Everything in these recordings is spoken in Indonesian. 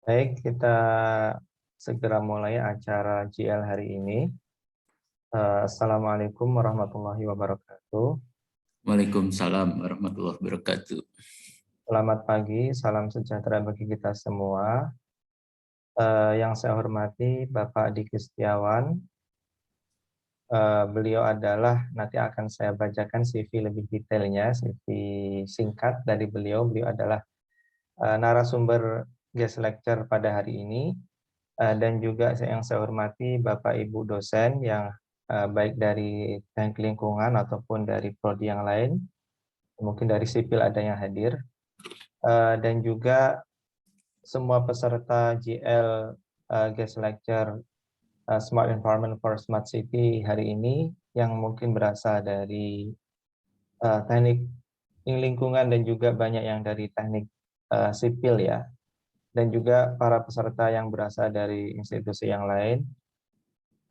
Baik, kita segera mulai acara GL hari ini. Assalamualaikum warahmatullahi wabarakatuh. Waalaikumsalam warahmatullahi wabarakatuh. Selamat pagi, salam sejahtera bagi kita semua. Yang saya hormati Bapak Diki Setiawan. Beliau adalah, nanti akan saya bacakan CV lebih detailnya, CV singkat dari beliau. Beliau adalah narasumber guest lecture pada hari ini. Dan juga yang saya hormati Bapak Ibu dosen yang baik dari teknik lingkungan ataupun dari prodi yang lain, mungkin dari sipil ada yang hadir, dan juga semua peserta GL guest lecture Smart Environment for Smart City hari ini yang mungkin berasal dari teknik lingkungan dan juga banyak yang dari teknik sipil ya, dan juga para peserta yang berasal dari institusi yang lain.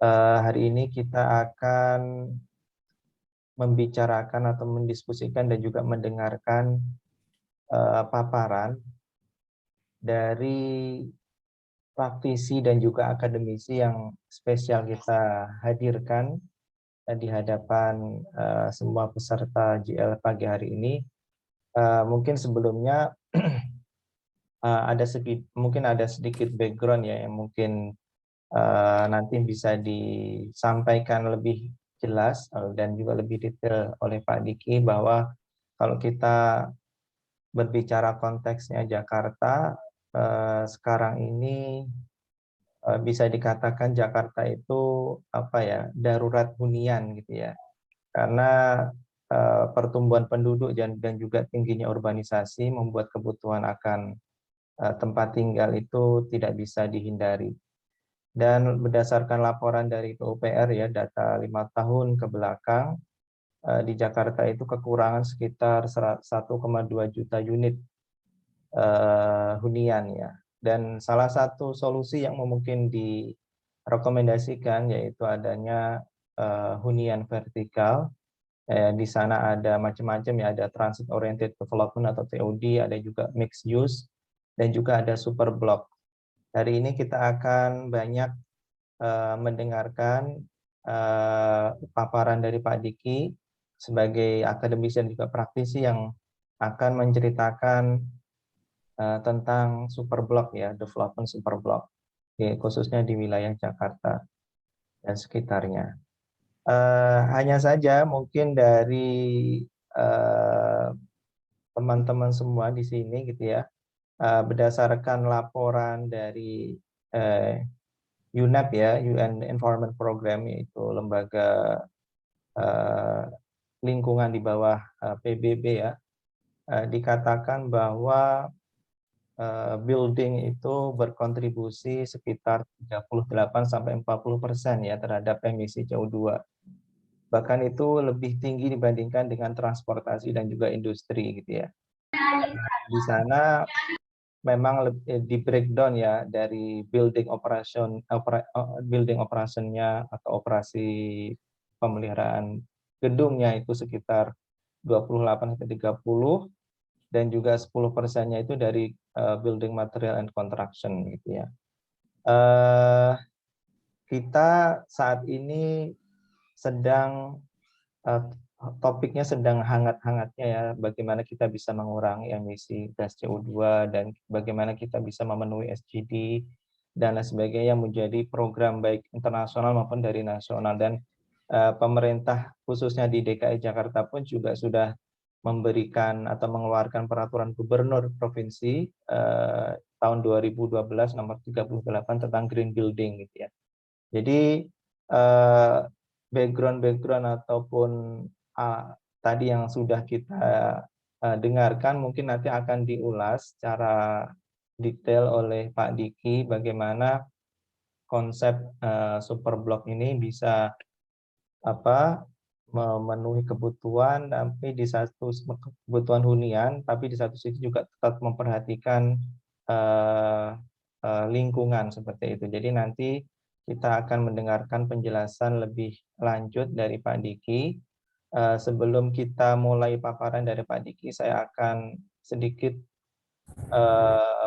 Hari ini kita akan membicarakan atau mendiskusikan dan juga mendengarkan paparan dari praktisi dan juga akademisi yang spesial kita hadirkan di hadapan semua peserta GL pagi hari ini. Mungkin sebelumnya mungkin ada sedikit background ya yang mungkin nanti bisa disampaikan lebih jelas dan juga lebih detail oleh Pak Diki, bahwa kalau kita berbicara konteksnya Jakarta, sekarang ini bisa dikatakan Jakarta itu darurat hunian gitu ya, karena pertumbuhan penduduk dan juga tingginya urbanisasi membuat kebutuhan akan tempat tinggal itu tidak bisa dihindari. Dan berdasarkan laporan dari PUPR ya, data 5 tahun ke belakang, di Jakarta itu kekurangan sekitar 1,2 juta unit hunian ya. Dan salah satu solusi yang mungkin direkomendasikan yaitu adanya hunian vertikal. Di sana ada macam-macam ya, ada transit oriented development atau TOD, ada juga mixed use, dan juga ada super block. Hari ini kita akan banyak mendengarkan paparan dari Pak Diki sebagai akademisi dan juga praktisi yang akan menceritakan tentang super block ya, development super block, khususnya di wilayah Jakarta dan sekitarnya. Hanya saja mungkin dari teman-teman semua di sini gitu ya, berdasarkan laporan dari UNEP ya, UN Environment Program, yaitu lembaga lingkungan di bawah PBB ya, dikatakan bahwa building itu berkontribusi sekitar 38-40% ya terhadap emisi CO2. Bahkan itu lebih tinggi dibandingkan dengan transportasi dan juga industri gitu ya. Di sana memang di breakdown ya dari building operationnya atau operasi pemeliharaan gedungnya itu sekitar 28-30, dan juga 10%-nya itu dari building material and construction gitu ya. Kita saat ini sedang topiknya sedang hangat-hangatnya ya, bagaimana kita bisa mengurangi emisi gas CO2 dan bagaimana kita bisa memenuhi SDG dan lain sebagainya, menjadi program baik internasional maupun dari nasional. Dan pemerintah khususnya di DKI Jakarta pun juga sudah memberikan atau mengeluarkan peraturan gubernur provinsi tahun 2012 nomor 38 tentang green building gitu ya. Jadi background ataupun tadi yang sudah kita dengarkan mungkin nanti akan diulas secara detail oleh Pak Diki, bagaimana konsep super block ini bisa memenuhi kebutuhan, tapi di satu kebutuhan hunian, tapi di satu sisi juga tetap memperhatikan lingkungan seperti itu. Jadi nanti kita akan mendengarkan penjelasan lebih lanjut dari Pak Diki. Sebelum kita mulai paparan dari Pak Diki, saya akan sedikit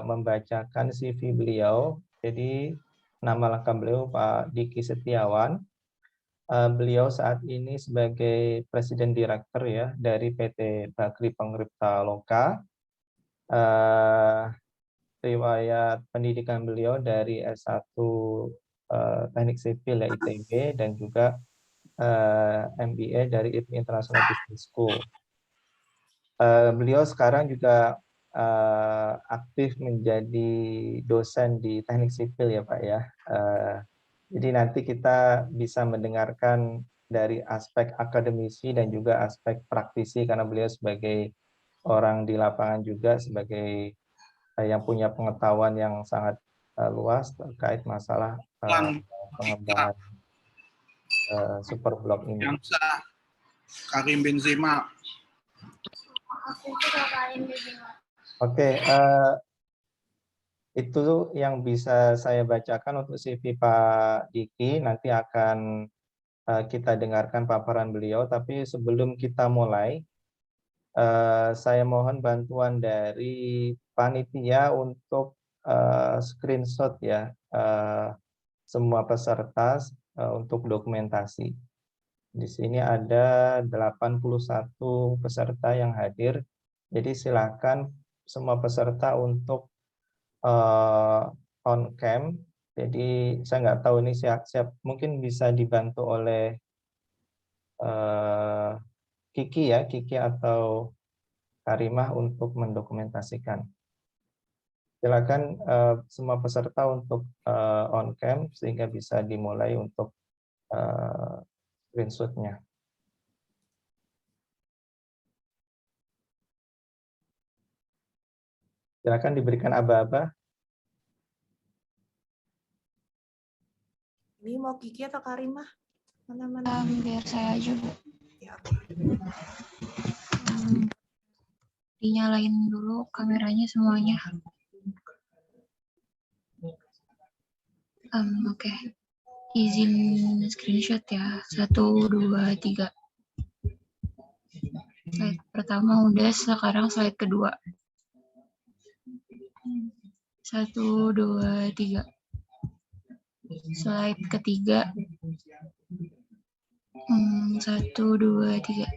membacakan CV beliau. Jadi nama lengkap beliau Pak Diki Setiawan. Beliau saat ini sebagai Presiden Direktur ya dari PT Bakri Pengripta Loka. Riwayat pendidikan beliau dari S1 Teknik Sipil ya ITB dan juga MBA dari ITB International Business School. Beliau sekarang juga aktif menjadi dosen di Teknik Sipil ya Pak ya. Jadi nanti kita bisa mendengarkan dari aspek akademisi dan juga aspek praktisi karena beliau sebagai orang di lapangan juga sebagai yang punya pengetahuan yang sangat luas terkait masalah pengembangan Superblok ini. Karim Benzema. Oke, itu yang bisa saya bacakan untuk CV Pak Diki. Nanti akan kita dengarkan paparan beliau. Tapi sebelum kita mulai, saya mohon bantuan dari panitia untuk screenshot ya semua peserta untuk dokumentasi. Di sini ada 81 peserta yang hadir. Jadi silakan semua peserta untuk on cam. Jadi saya nggak tahu ini siap mungkin bisa dibantu oleh Kiki ya, Kiki atau Karimah untuk mendokumentasikan. Silakan semua peserta untuk on cam sehingga bisa dimulai untuk screenshot-nya. Silakan diberikan aba-aba. Ini mau Kiki atau Karimah? Mana-mana? Biar saya aja, Bu. Ya. Dinyalain dulu kameranya semuanya. Oke. Izin screenshot ya. 1, 2, 3. Slide pertama udah, sekarang slide kedua. 1, 2, 3. Slide ketiga. 1, 2, 3.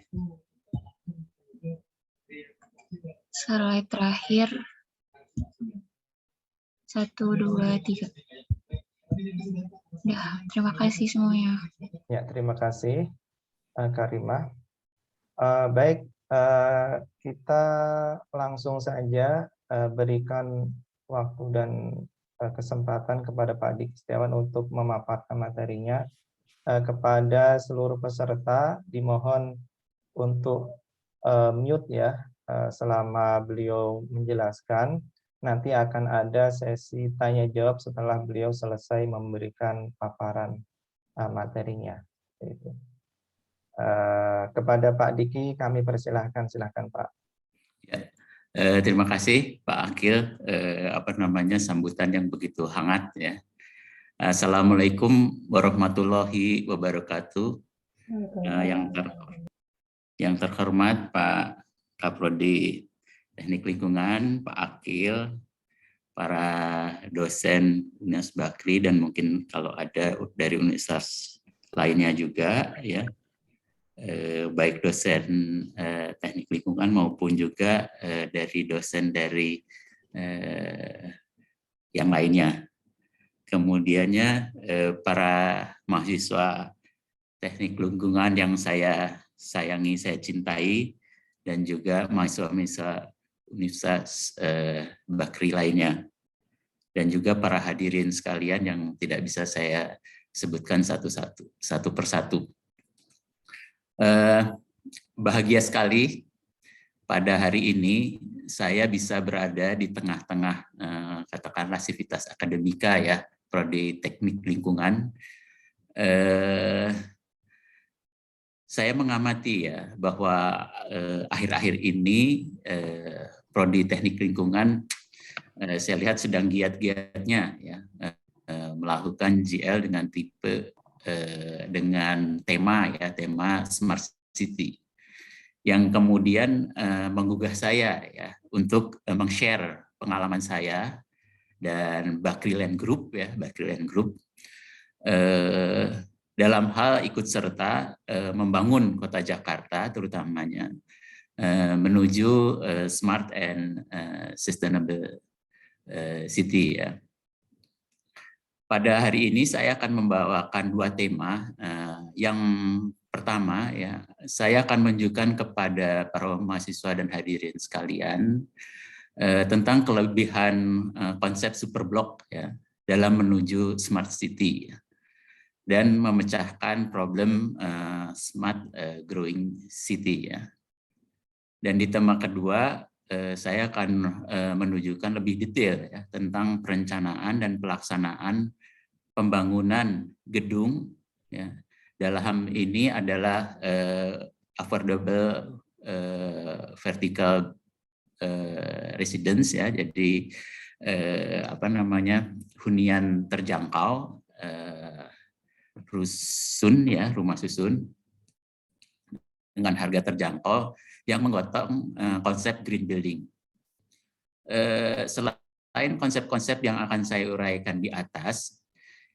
Slide terakhir. 1, 2, 3. Udah, terima kasih semuanya. Ya, terima kasih Karimah. Baik, kita langsung saja berikan waktu dan kesempatan kepada Pak Diki Setiawan untuk memaparkan materinya. Kepada seluruh peserta dimohon untuk mute ya selama beliau menjelaskan. Nanti akan ada sesi tanya jawab setelah beliau selesai memberikan paparan materinya. Itu. Kepada Pak Diki kami persilahkan, silakan Pak. Ya, terima kasih Pak Akil, sambutan yang begitu hangat ya. Assalamualaikum warahmatullahi wabarakatuh. Yang terhormat Pak Kaprodi Teknik Lingkungan, Pak Akil, para dosen Universitas Bakri dan mungkin kalau ada dari universitas lainnya juga ya. Baik dosen teknik lingkungan maupun juga dari dosen dari yang lainnya. Kemudiannya para mahasiswa teknik lingkungan yang saya sayangi, saya cintai, dan juga mahasiswa Universitas Bakri lainnya. Dan juga para hadirin sekalian yang tidak bisa saya sebutkan satu persatu. Bahagia sekali pada hari ini saya bisa berada di tengah-tengah katakanlah sivitas akademika ya, prodi teknik lingkungan. Saya mengamati ya bahwa akhir-akhir ini prodi teknik lingkungan saya lihat sedang giat-giatnya ya melakukan GL dengan tipe dengan tema Smart City yang kemudian menggugah saya ya untuk meng-share pengalaman saya dan Bakriland Group ya, Bakriland Group dalam hal ikut serta membangun kota Jakarta terutamanya menuju smart and sustainable city ya. Pada hari ini saya akan membawakan dua tema. Yang pertama ya, saya akan menunjukkan kepada para mahasiswa dan hadirin sekalian tentang kelebihan konsep superblok ya dalam menuju smart city ya, dan memecahkan problem smart growing city ya. Dan di tema kedua saya akan menunjukkan lebih detail ya tentang perencanaan dan pelaksanaan pembangunan gedung ya. Dalam ini adalah affordable vertical residence ya. Jadi hunian terjangkau, rusun ya, rumah susun dengan harga terjangkau yang menggotong konsep green building. Selain konsep-konsep yang akan saya uraikan di atas,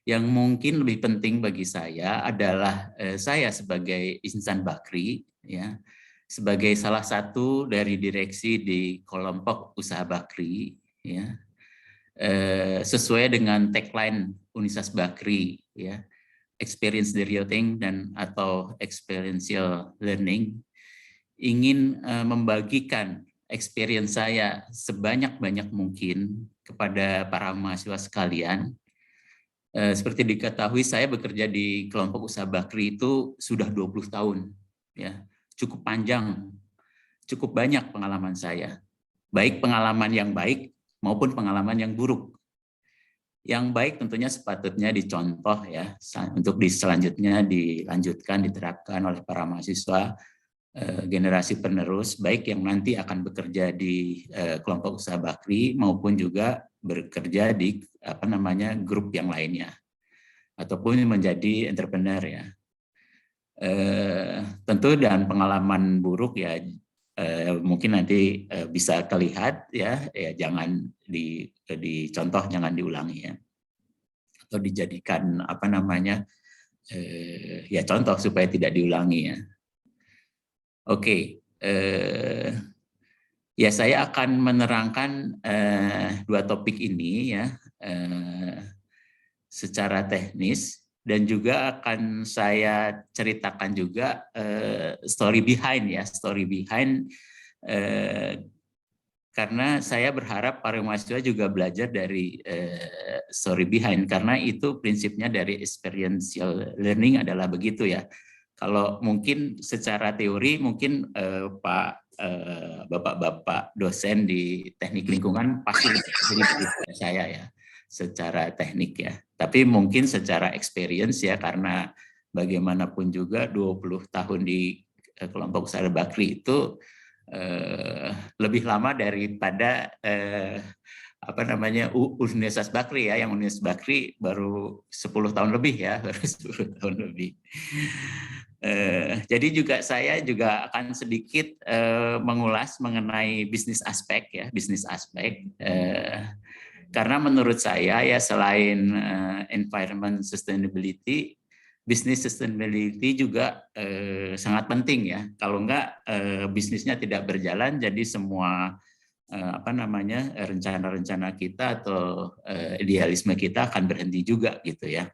yang mungkin lebih penting bagi saya adalah saya sebagai insan Bakri, ya, sebagai salah satu dari direksi di kelompok usaha Bakri, ya, sesuai dengan tagline Universitas Bakri, ya, experience the real thing dan atau experiential learning. Ingin membagikan experience saya sebanyak-banyak mungkin kepada para mahasiswa sekalian. Seperti diketahui, saya bekerja di kelompok usaha Bakri itu sudah 20 tahun. Ya, cukup panjang, cukup banyak pengalaman saya. Baik pengalaman yang baik maupun pengalaman yang buruk. Yang baik tentunya sepatutnya dicontoh ya, untuk selanjutnya dilanjutkan, diterapkan oleh para mahasiswa generasi penerus, baik yang nanti akan bekerja di kelompok usaha Bakri maupun juga bekerja di grup yang lainnya ataupun menjadi entrepreneur ya. Tentu dan pengalaman buruk ya mungkin nanti bisa terlihat ya, jangan dicontoh, jangan diulangi ya, atau dijadikan ya contoh supaya tidak diulangi ya. Oke, ya saya akan menerangkan dua topik ini ya secara teknis, dan juga akan saya ceritakan juga story behind ya, karena saya berharap para mahasiswa juga belajar dari story behind, karena itu prinsipnya dari experiential learning adalah begitu ya. Kalau mungkin secara teori mungkin bapak-bapak dosen di teknik lingkungan pasti lebih saya ya secara teknik ya. Tapi mungkin secara experience ya, karena bagaimanapun juga 20 tahun di kelompok usaha Bakri itu lebih lama daripada Universitas Bakri ya, yang Universitas Bakri baru 10 tahun lebih ya, baru 10 tahun lebih. Jadi juga saya juga akan sedikit mengulas mengenai bisnis aspek ya, karena menurut saya ya selain environment sustainability, business sustainability juga sangat penting ya. Kalau enggak bisnisnya tidak berjalan, jadi semua rencana-rencana kita atau idealisme kita akan berhenti juga gitu ya.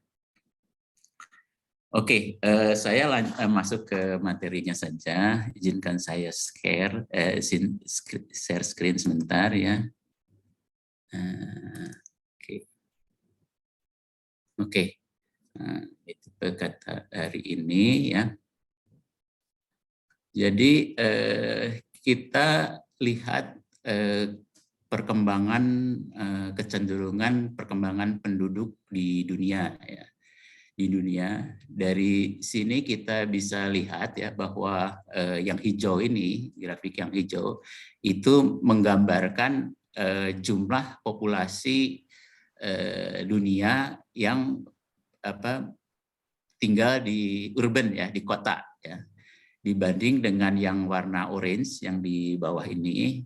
Oke, saya masuk ke materinya saja. Izinkan saya share screen sebentar ya. Oke. Itu kata hari ini ya. Jadi kita lihat kecenderungan perkembangan penduduk di dunia ya. Di dunia, dari sini kita bisa lihat ya bahwa yang hijau ini, grafik yang hijau itu menggambarkan jumlah populasi dunia yang tinggal di urban ya, di kota ya, dibanding dengan yang warna orange yang di bawah ini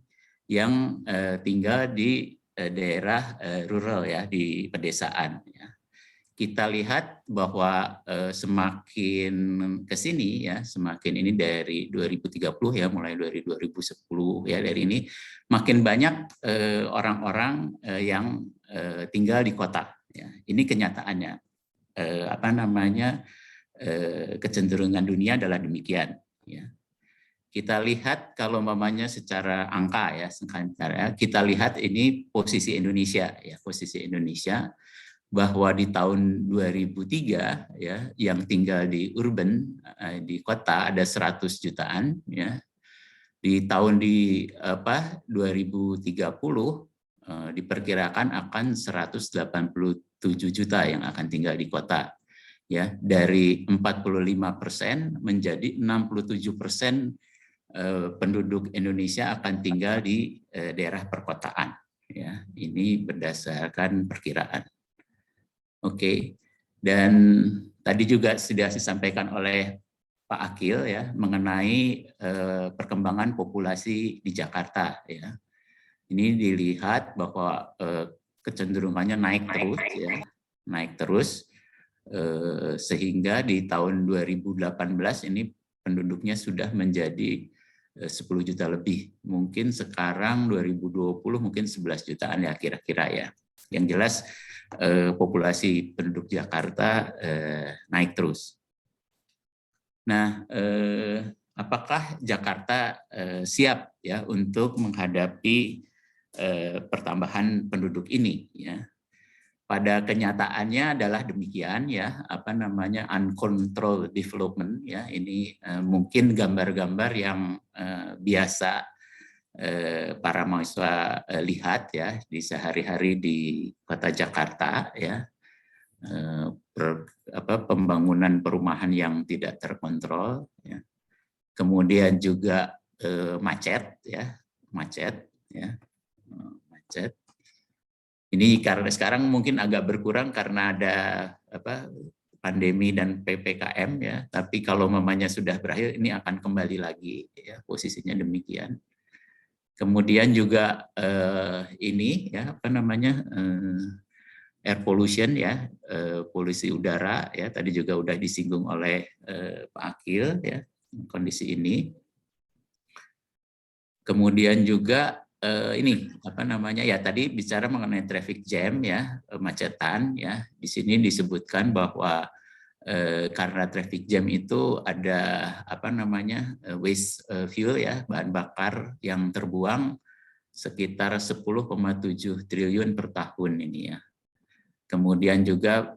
yang tinggal di daerah rural ya, di pedesaan ya. Kita lihat bahwa semakin ke sini ya, semakin ini dari 2030 ya, mulai dari 2010 ya, dari ini makin banyak orang-orang yang tinggal di kota ya. Ini kenyataannya. Apa namanya, kecenderungan dunia adalah demikian ya. Kita lihat kalau mamanya secara angka ya, kita lihat ini posisi Indonesia ya, posisi Indonesia bahwa di tahun 2003 ya, yang tinggal di urban, di kota ada 100 jutaan ya. Di tahun 2030 diperkirakan akan 187 juta yang akan tinggal di kota ya, dari 45% menjadi 67% penduduk Indonesia akan tinggal di daerah perkotaan ya. Ini berdasarkan perkiraan. Oke. Dan tadi juga sudah disampaikan oleh Pak Akil ya, mengenai perkembangan populasi di Jakarta ya. Ini dilihat bahwa kecenderungannya naik terus ya, naik terus sehingga di tahun 2018 ini penduduknya sudah menjadi 10 juta lebih. Mungkin sekarang 2020 mungkin 11 jutaan ya kira-kira ya. Yang jelas populasi penduduk Jakarta naik terus. Nah, apakah Jakarta siap ya untuk menghadapi pertambahan penduduk ini ya? Pada kenyataannya adalah demikian ya, apa namanya, uncontrolled development ya. Ini mungkin gambar-gambar yang biasa para mahasiswa lihat ya di sehari-hari di kota Jakarta ya. Pembangunan perumahan yang tidak terkontrol ya. Kemudian juga macet ya, macet. Ini karena sekarang mungkin agak berkurang karena ada pandemi dan PPKM ya, tapi kalau mamanya sudah berakhir ini akan kembali lagi ya, posisinya demikian. Kemudian juga ini ya, apa namanya, air pollution ya, polusi udara ya, tadi juga udah disinggung oleh Pak Akil ya, kondisi ini. Kemudian juga ini apa namanya ya, tadi bicara mengenai traffic jam ya, kemacetan ya. Di sini disebutkan bahwa karena traffic jam itu ada apa namanya, waste fuel ya, bahan bakar yang terbuang sekitar 10,7 triliun per tahun ini ya. Kemudian juga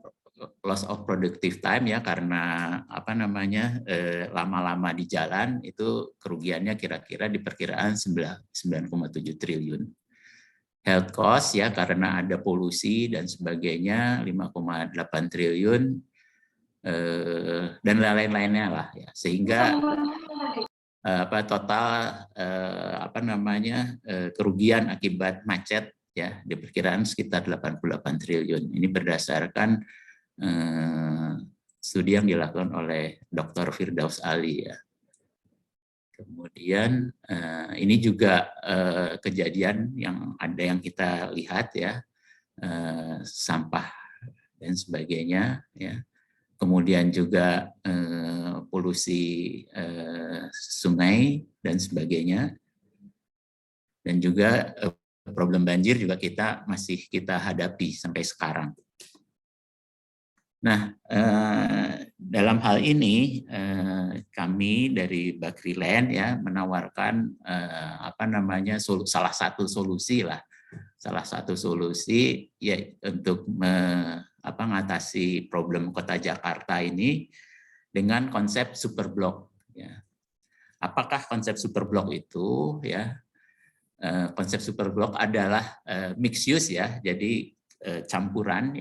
loss of productive time ya, karena apa namanya, lama-lama di jalan itu kerugiannya kira-kira diperkiraan 9,7 triliun. Health cost ya, karena ada polusi dan sebagainya 5,8 triliun dan lain-lainnya lah ya, sehingga total apa namanya, kerugian akibat macet ya diperkirakan sekitar 88 triliun. Ini berdasarkan studi yang dilakukan oleh Dr. Firdaus Ali ya. Kemudian ini juga kejadian yang ada yang kita lihat ya, sampah dan sebagainya ya. Kemudian juga polusi sungai dan sebagainya. Dan juga problem banjir juga masih kita hadapi sampai sekarang. Nah, dalam hal ini kami dari Bakriland ya menawarkan apa namanya, salah satu solusi ya untuk mengatasi problem kota Jakarta ini dengan konsep superblok ya. Apakah konsep superblok itu ya? Konsep superblok adalah mixed use ya. Jadi campuran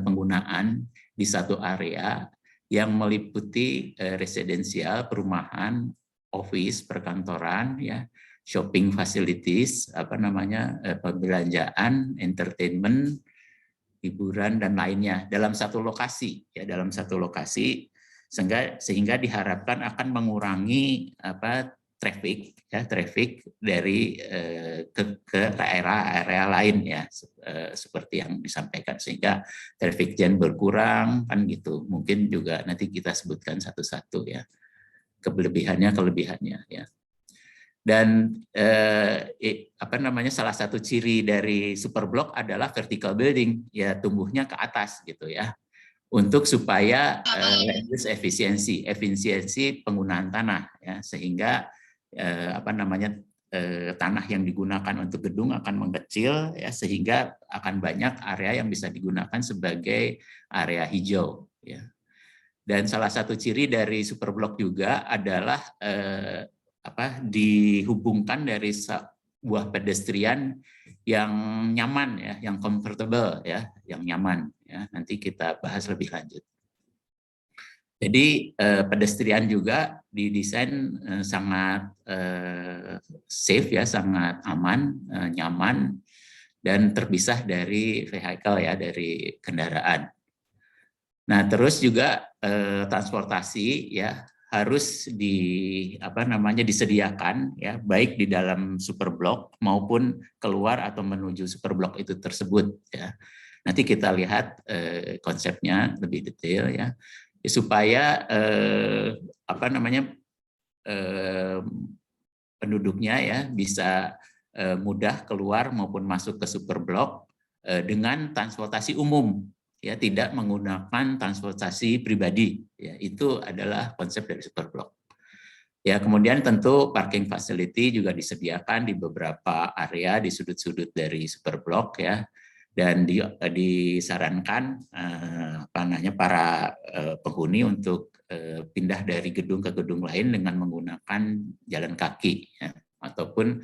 penggunaan di satu area yang meliputi residensial, perumahan, office, perkantoran ya, shopping facilities, apa namanya, perbelanjaan, entertainment, hiburan dan lainnya dalam satu lokasi ya, sehingga diharapkan akan mengurangi traffic dari ke area lain ya, seperti yang disampaikan, sehingga traffic jam berkurang kan gitu. Mungkin juga nanti kita sebutkan satu-satu ya kelebihannya ya. Dan salah satu ciri dari superblock adalah vertical building ya, tumbuhnya ke atas gitu ya, untuk supaya efisiensi penggunaan tanah ya, sehingga tanah yang digunakan untuk gedung akan mengecil ya, sehingga akan banyak area yang bisa digunakan sebagai area hijau ya. Dan salah satu ciri dari superblock juga adalah dihubungkan dari sebuah pedestrian yang nyaman ya, yang comfortable ya, yang nyaman ya. Nanti kita bahas lebih lanjut. Jadi pedestrian juga didesain sangat safe ya, sangat aman, nyaman, dan terpisah dari vehicle ya, dari kendaraan. Nah, terus juga transportasi ya harus disediakan ya, baik di dalam superblock maupun keluar atau menuju superblock itu tersebut ya. Nanti kita lihat konsepnya lebih detail ya, supaya penduduknya ya bisa mudah keluar maupun masuk ke superblock dengan transportasi umum ya, tidak menggunakan transportasi pribadi ya. Itu adalah konsep dari superblock ya. Kemudian tentu parking facility juga disediakan di beberapa area di sudut-sudut dari superblock ya, dan disarankan para penghuni untuk pindah dari gedung ke gedung lain dengan menggunakan jalan kaki ya, ataupun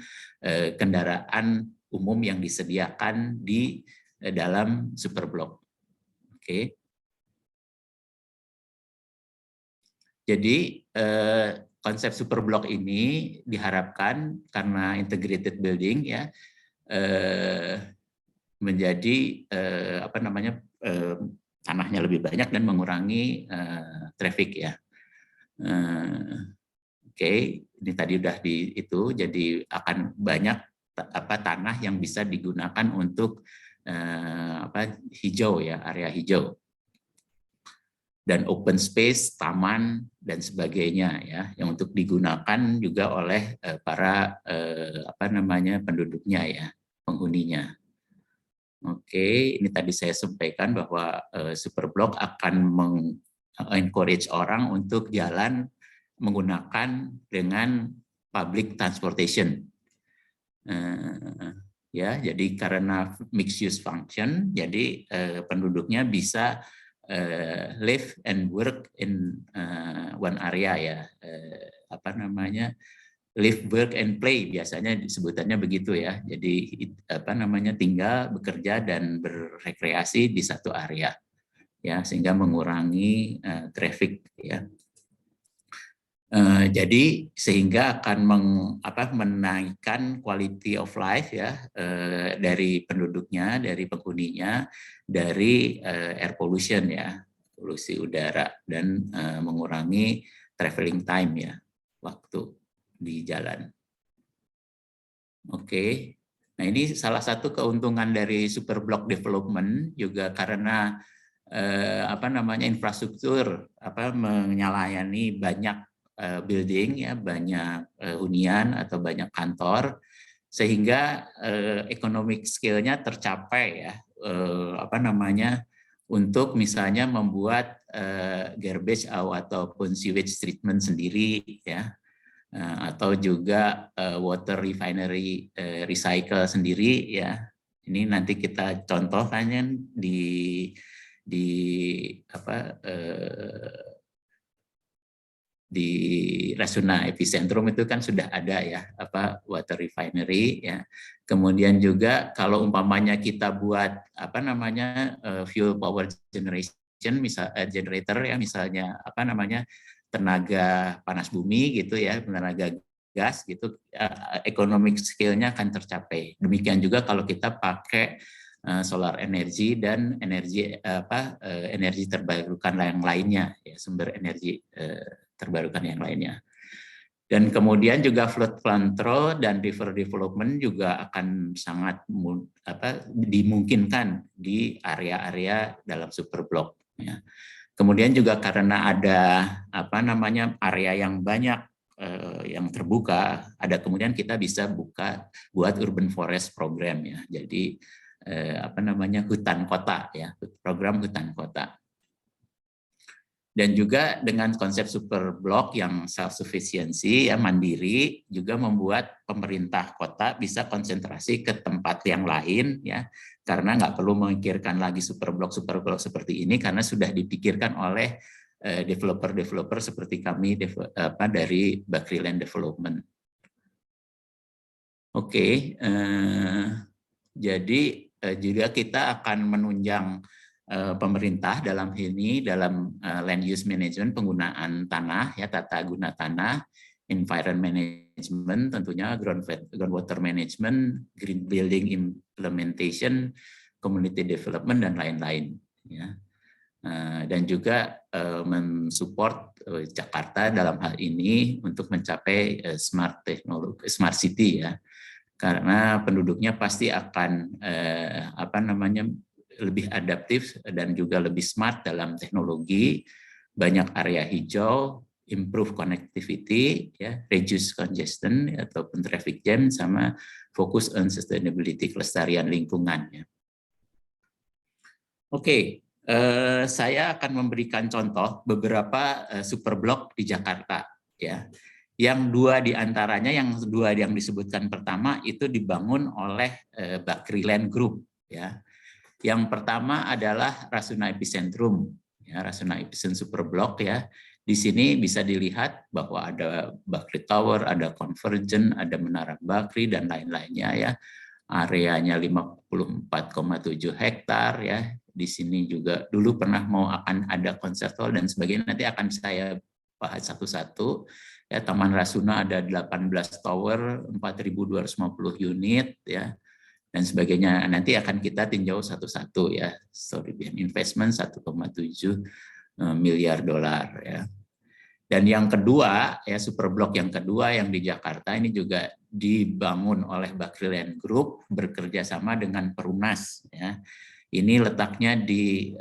kendaraan umum yang disediakan di dalam superblock. Oke. Jadi konsep superblock ini diharapkan karena integrated building ya, menjadi tanahnya lebih banyak dan mengurangi traffic ya. Oke, ini tadi udah jadi akan banyak tanah yang bisa digunakan untuk hijau ya, area hijau, dan open space, taman dan sebagainya ya, yang untuk digunakan juga oleh para penduduknya ya, penghuninya. Oke, ini tadi saya sampaikan bahwa superblock akan encourage orang untuk jalan menggunakan dengan public transportation. Ya, jadi karena mixed use function, jadi penduduknya bisa live and work in one area ya, live, work, and play biasanya disebutannya begitu ya. Jadi tinggal, bekerja, dan berrekreasi di satu area ya, sehingga mengurangi traffic ya. Jadi sehingga akan menaikkan quality of life ya, dari penduduknya, dari penghuninya, dari air pollution ya, polusi udara, dan mengurangi traveling time ya, waktu di jalan. Oke, nah ini salah satu keuntungan dari superblock development juga karena infrastruktur menyalayan banyak building ya, banyak hunian atau banyak kantor, sehingga economic scale-nya tercapai ya, untuk misalnya membuat garbage ataupun sewage treatment sendiri ya, atau juga water refinery recycle sendiri ya. Ini nanti kita contohkan di Rasuna Epicentrum itu kan sudah ada ya, water refinery ya. Kemudian juga kalau umpamanya kita buat fuel power generation generator ya, misalnya tenaga panas bumi gitu ya, tenaga gas gitu, economic scale-nya akan tercapai. Demikian juga kalau kita pakai solar energy dan energi terbarukan yang lainnya ya, sumber energi terbarukan yang lainnya. Dan kemudian juga flood control dan river development juga akan sangat dimungkinkan di area-area dalam superblock. Ya. Kemudian juga karena ada area yang banyak yang terbuka, ada kemudian kita bisa buat urban forest program ya. Jadi hutan kota ya, program hutan kota. Dan juga dengan konsep super block yang self sufficiency ya, mandiri, juga membuat pemerintah kota bisa konsentrasi ke tempat yang lain ya, karena nggak perlu memikirkan lagi super block seperti ini, karena sudah dipikirkan oleh developer seperti kami dari Bakri Land Development. Oke, jadi juga kita akan menunjang pemerintah dalam land use management, penggunaan tanah ya, tata guna tanah, environment management, tentunya groundwater management, green building implementation, community development dan lain-lain ya. Dan juga mensupport Jakarta dalam hal ini untuk mencapai smart city ya, karena penduduknya pasti akan lebih adaptif dan juga lebih smart dalam teknologi, banyak area hijau, improve connectivity, ya, reduce congestion ataupun traffic jam, sama fokus on sustainability, kelestarian lingkungan. Ya. Oke, saya akan memberikan contoh beberapa superblok di Jakarta. Ya, yang dua yang disebutkan pertama itu dibangun oleh Bakri Land Group. Ya. Yang pertama adalah Rasuna Epicentrum, ya, Rasuna Epicentrum Superblock ya. Di sini bisa dilihat bahwa ada Bakri Tower, ada Convergent, ada Menara Bakri dan lain-lainnya ya. Areanya 54,7 hektar ya. Di sini juga dulu pernah akan ada konsep tol dan sebagainya. Nanti akan saya bahas satu-satu. Ya, Taman Rasuna ada 18 tower, 4.250 unit ya, dan sebagainya. Nanti akan kita tinjau satu-satu ya. Story behind investment 1,7 miliar dolar ya. Dan yang kedua ya, superblok yang kedua yang di Jakarta ini juga dibangun oleh Bakri Land Group bekerja sama dengan Perumnas ya. Ini letaknya di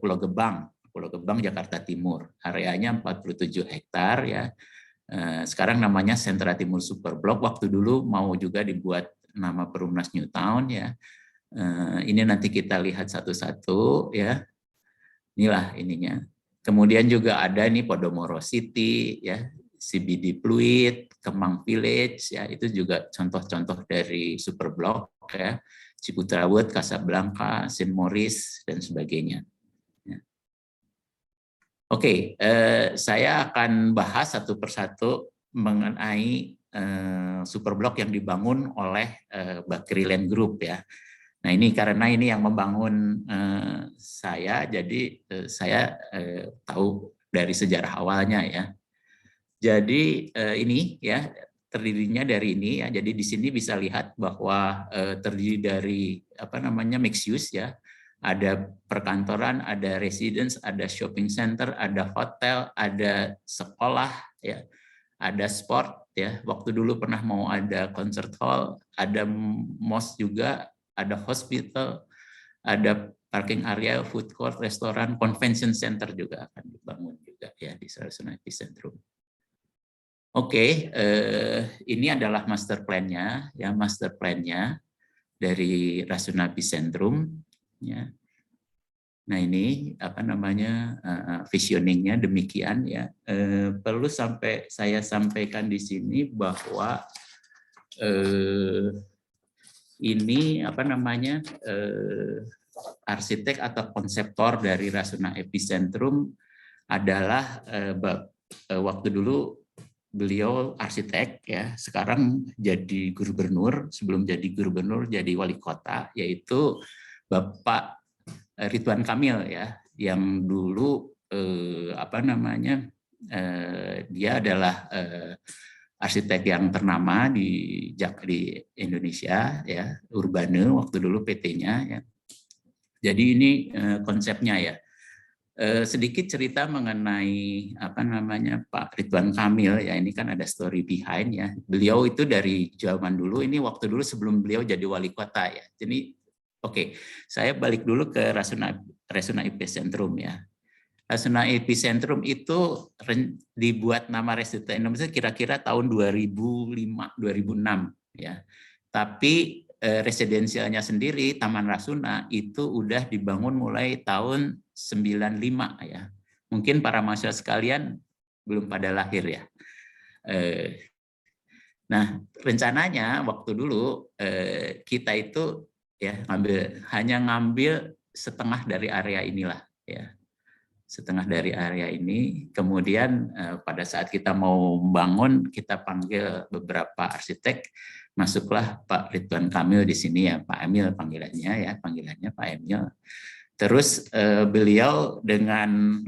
Pulau Gebang, Jakarta Timur. Areanya 47 hektar ya. Sekarang namanya Sentra Timur Superblok. Waktu dulu mau juga dibuat nama Perumnas New Town ya. Ini nanti kita lihat satu-satu ya. Inilah ininya. Kemudian juga ada nih Podomoro City ya, CBD Pluit, Kemang Village ya, itu juga contoh-contoh dari superblok ya. Ciputra Wood, Casablanca, St. Maurice dan sebagainya. Ya. Oke, saya akan bahas satu persatu mengenai superblok yang dibangun oleh Bakri Land Group ya. Nah ini karena ini yang membangun saya, jadi saya tahu dari sejarah awalnya ya. Jadi ini ya terdirinya dari ini ya. Jadi di sini bisa lihat bahwa terdiri dari mixed use ya. Ada perkantoran, ada residence, ada shopping center, ada hotel, ada sekolah ya, ada sport ya. Waktu dulu pernah mau ada concert hall, ada mosque juga, ada hospital, ada parking area, food court, restoran, convention center juga akan dibangun juga ya di Rasuna Epicentrum. Oke, ini adalah master plan-nya, ya, master plan-nya dari Rasuna Epicentrum. Ya. Nah ini visioning-nya demikian ya. Perlu saya sampaikan di sini bahwa ini arsitek atau konseptor dari Rasuna Epicentrum adalah waktu dulu beliau arsitek ya, sekarang jadi gubernur, sebelum jadi gubernur jadi wali kota, yaitu Bapak Ridwan Kamil ya, yang dulu dia adalah arsitek yang ternama di Indonesia ya, Urbane waktu dulu PT-nya ya. Jadi ini konsepnya ya. Sedikit cerita mengenai Pak Ridwan Kamil ya, ini kan ada story behind ya. Beliau itu dari zaman dulu, ini waktu dulu sebelum beliau jadi wali kota ya. Jadi saya balik dulu ke Rasuna Epicentrum ya. Rasuna Epicentrum itu dibuat nama Restituta Indonesia kira-kira tahun 2005-2006 ya. Tapi residensialnya sendiri Taman Rasuna itu udah dibangun mulai tahun 95 ya. Mungkin para mahasiswa sekalian belum pada lahir ya. Nah, rencananya waktu dulu kita itu ya hanya ngambil setengah dari area inilah ya. Setengah dari area ini. Kemudian pada saat kita mau membangun, kita panggil beberapa arsitek. Masuklah Pak Ridwan Kamil di sini ya, Pak Emil panggilannya Pak Emil. Terus beliau dengan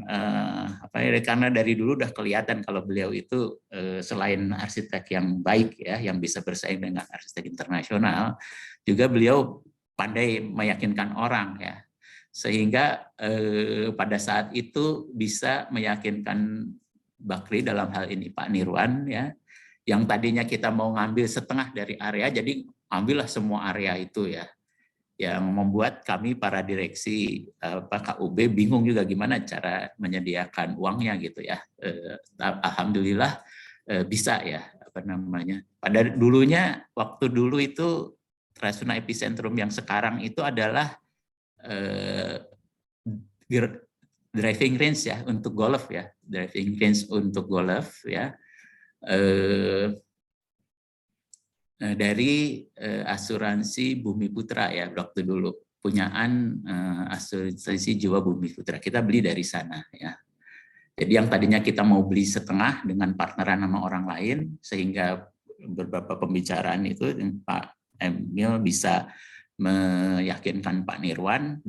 karena dari dulu udah kelihatan kalau beliau itu selain arsitek yang baik ya, yang bisa bersaing dengan arsitek internasional, juga beliau pandai meyakinkan orang ya. Sehingga pada saat itu bisa meyakinkan Bakri dalam hal ini Pak Nirwan ya, yang tadinya kita mau ngambil setengah dari area, jadi ambillah semua area itu ya, yang membuat kami para direksi KUB bingung juga gimana cara menyediakan uangnya gitu ya. Alhamdulillah bisa ya Pada dulunya waktu dulu itu Rasuna Epicentrum yang sekarang itu adalah driving range ya untuk golf ya, driving range untuk golf ya. Dari asuransi Bumi Putra ya waktu dulu, punyaan asuransi Jiwa Bumi Putra, kita beli dari sana ya. Jadi yang tadinya kita mau beli setengah dengan partneran sama orang lain, sehingga beberapa pembicaraan itu Pak Emil bisa meyakinkan Pak Nirwan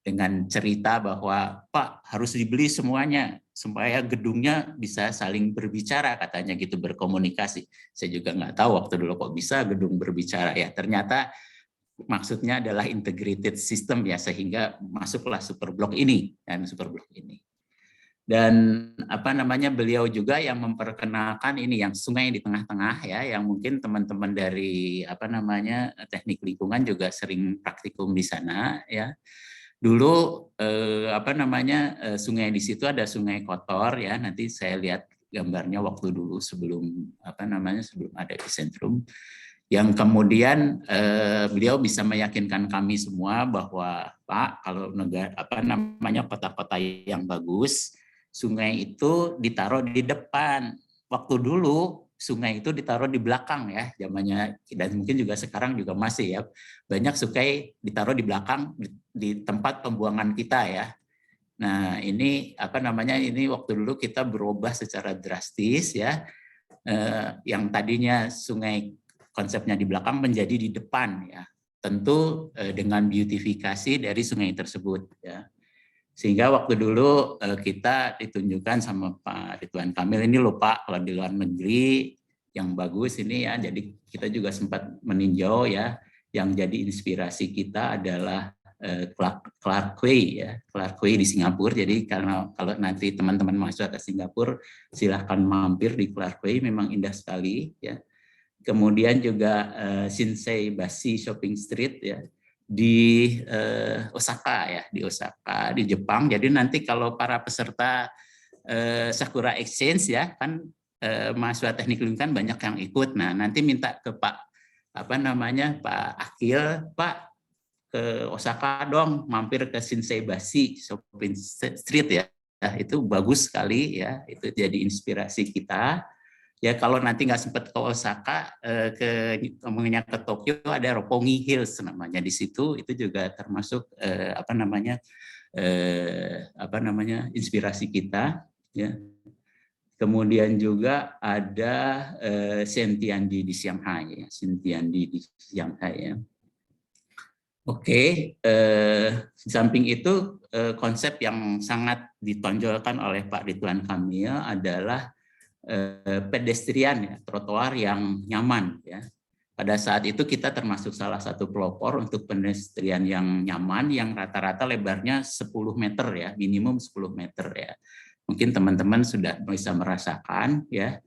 dengan cerita bahwa Pak harus dibeli semuanya supaya gedungnya bisa saling berbicara, katanya gitu, berkomunikasi. Saya juga nggak tahu waktu dulu kok bisa gedung berbicara ya. Ternyata maksudnya adalah integrated system ya, sehingga masuklah Superblok ini dan Superblok ini. Dan beliau juga yang memperkenalkan ini yang sungai di tengah-tengah ya, yang mungkin teman-teman dari teknik lingkungan juga sering praktikum di sana ya. Dulu sungai di situ ada sungai kotor ya, nanti saya lihat gambarnya waktu dulu sebelum sebelum ada Epicentrum, yang kemudian beliau bisa meyakinkan kami semua bahwa Pak, kalau kota-kota yang bagus, sungai itu ditaruh di depan. Waktu dulu sungai itu ditaruh di belakang ya, zamannya, dan mungkin juga sekarang juga masih ya, banyak sungai ditaruh di belakang di tempat pembuangan kita ya. Nah ini ini waktu dulu kita berubah secara drastis ya, yang tadinya sungai konsepnya di belakang menjadi di depan ya, tentu dengan beautifikasi dari sungai tersebut ya. Sehingga waktu dulu kita ditunjukkan sama Pak Ridwan Kamil, ini loh Pak, kalau di luar negeri yang bagus ini ya. Jadi kita juga sempat meninjau ya, yang jadi inspirasi kita adalah Clark Quay ya, Clark Quay di Singapura. Jadi kalau nanti teman-teman mahasiswa ke Singapura, silahkan mampir di Clark Quay, memang indah sekali ya. Kemudian juga Shinsei Bashi Shopping Street ya, di Osaka ya, di Osaka di Jepang. Jadi nanti kalau para peserta Sakura Exchange ya kan, mahasiswa teknik lingkungan banyak yang ikut. Nah nanti minta ke Pak Pak Akil, Pak ke Osaka dong, mampir ke Shinsei Bashi Shopping Street ya. Itu bagus sekali ya, itu jadi inspirasi kita. Ya kalau nanti nggak sempat ke Osaka, ke Tokyo ada Roppongi Hills namanya di situ, itu juga termasuk inspirasi kita. Ya. Kemudian juga ada Xintiandi di Shanghai, ya. Xintiandi di Shanghai ya. Oke, di samping itu konsep yang sangat ditonjolkan oleh Pak Ridwan Kamil adalah pedestrian ya, trotoar yang nyaman ya. pada saat itu kita termasuk salah satu pelopor untuk pedestrian yang nyaman, yang rata-rata lebarnya 10 meter ya, minimum 10 meter ya. Mungkin teman-teman sudah bisa merasakan ya.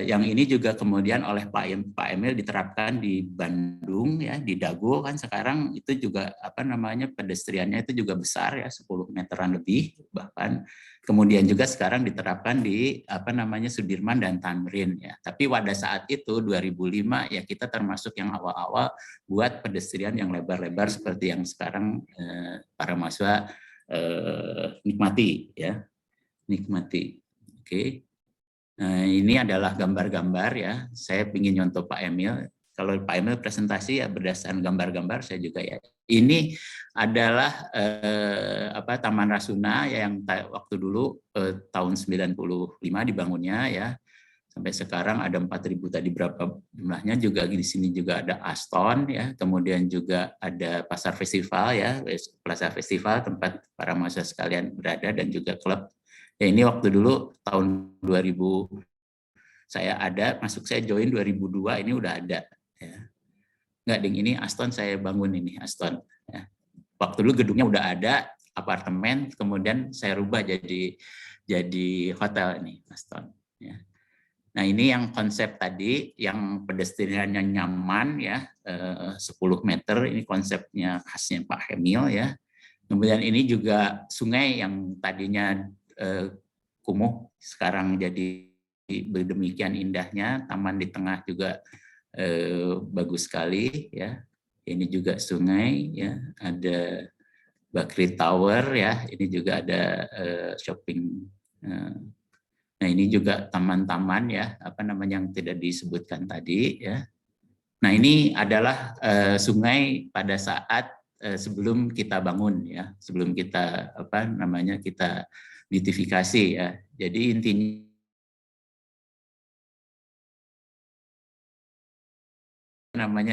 Yang ini juga kemudian oleh Pak Emil diterapkan di Bandung ya, di Dago kan sekarang itu juga pedestriannya itu juga besar ya, 10 meteran lebih bahkan. Kemudian juga sekarang diterapkan di Sudirman dan Tamrin ya. Tapi pada saat itu 2005 ya kita termasuk yang awal-awal buat pedestrian yang lebar-lebar seperti yang sekarang para mahasiswa nikmati ya. Nikmati. Oke. Nah, ini adalah gambar-gambar ya. Saya ingin nyontoh Pak Emil. Kalau Pak Emil presentasi ya berdasarkan gambar-gambar, saya juga ya. Ini adalah Taman Rasuna ya, yang waktu dulu tahun 95 dibangunnya ya. Sampai sekarang ada 4.000 tadi berapa jumlahnya, juga di sini juga ada Aston ya. Kemudian juga ada Pasar Festival ya, Plaza Festival tempat para mahasiswa sekalian berada dan juga klub. Ya, ini waktu dulu tahun 2000 saya ada, saya join 2002, ini udah ada. Ya. Nggak, ding, ini Aston saya bangun ini, Aston. Ya. Waktu dulu gedungnya udah ada, apartemen, kemudian saya rubah jadi hotel ini, Aston. Ya. Nah ini yang konsep tadi, yang pedestriannya nyaman ya, 10 meter, ini konsepnya khasnya Pak Emil ya. Kemudian ini juga sungai yang tadinya kumuh, sekarang jadi demikian indahnya. Taman di tengah juga bagus sekali ya. Ini juga sungai ya, ada Bakri Tower ya. Ini juga ada shopping. Nah ini juga taman-taman ya, yang tidak disebutkan tadi ya. Nah ini adalah sungai pada saat sebelum kita bangun ya, sebelum kita kita beautifikasi ya. Jadi intinya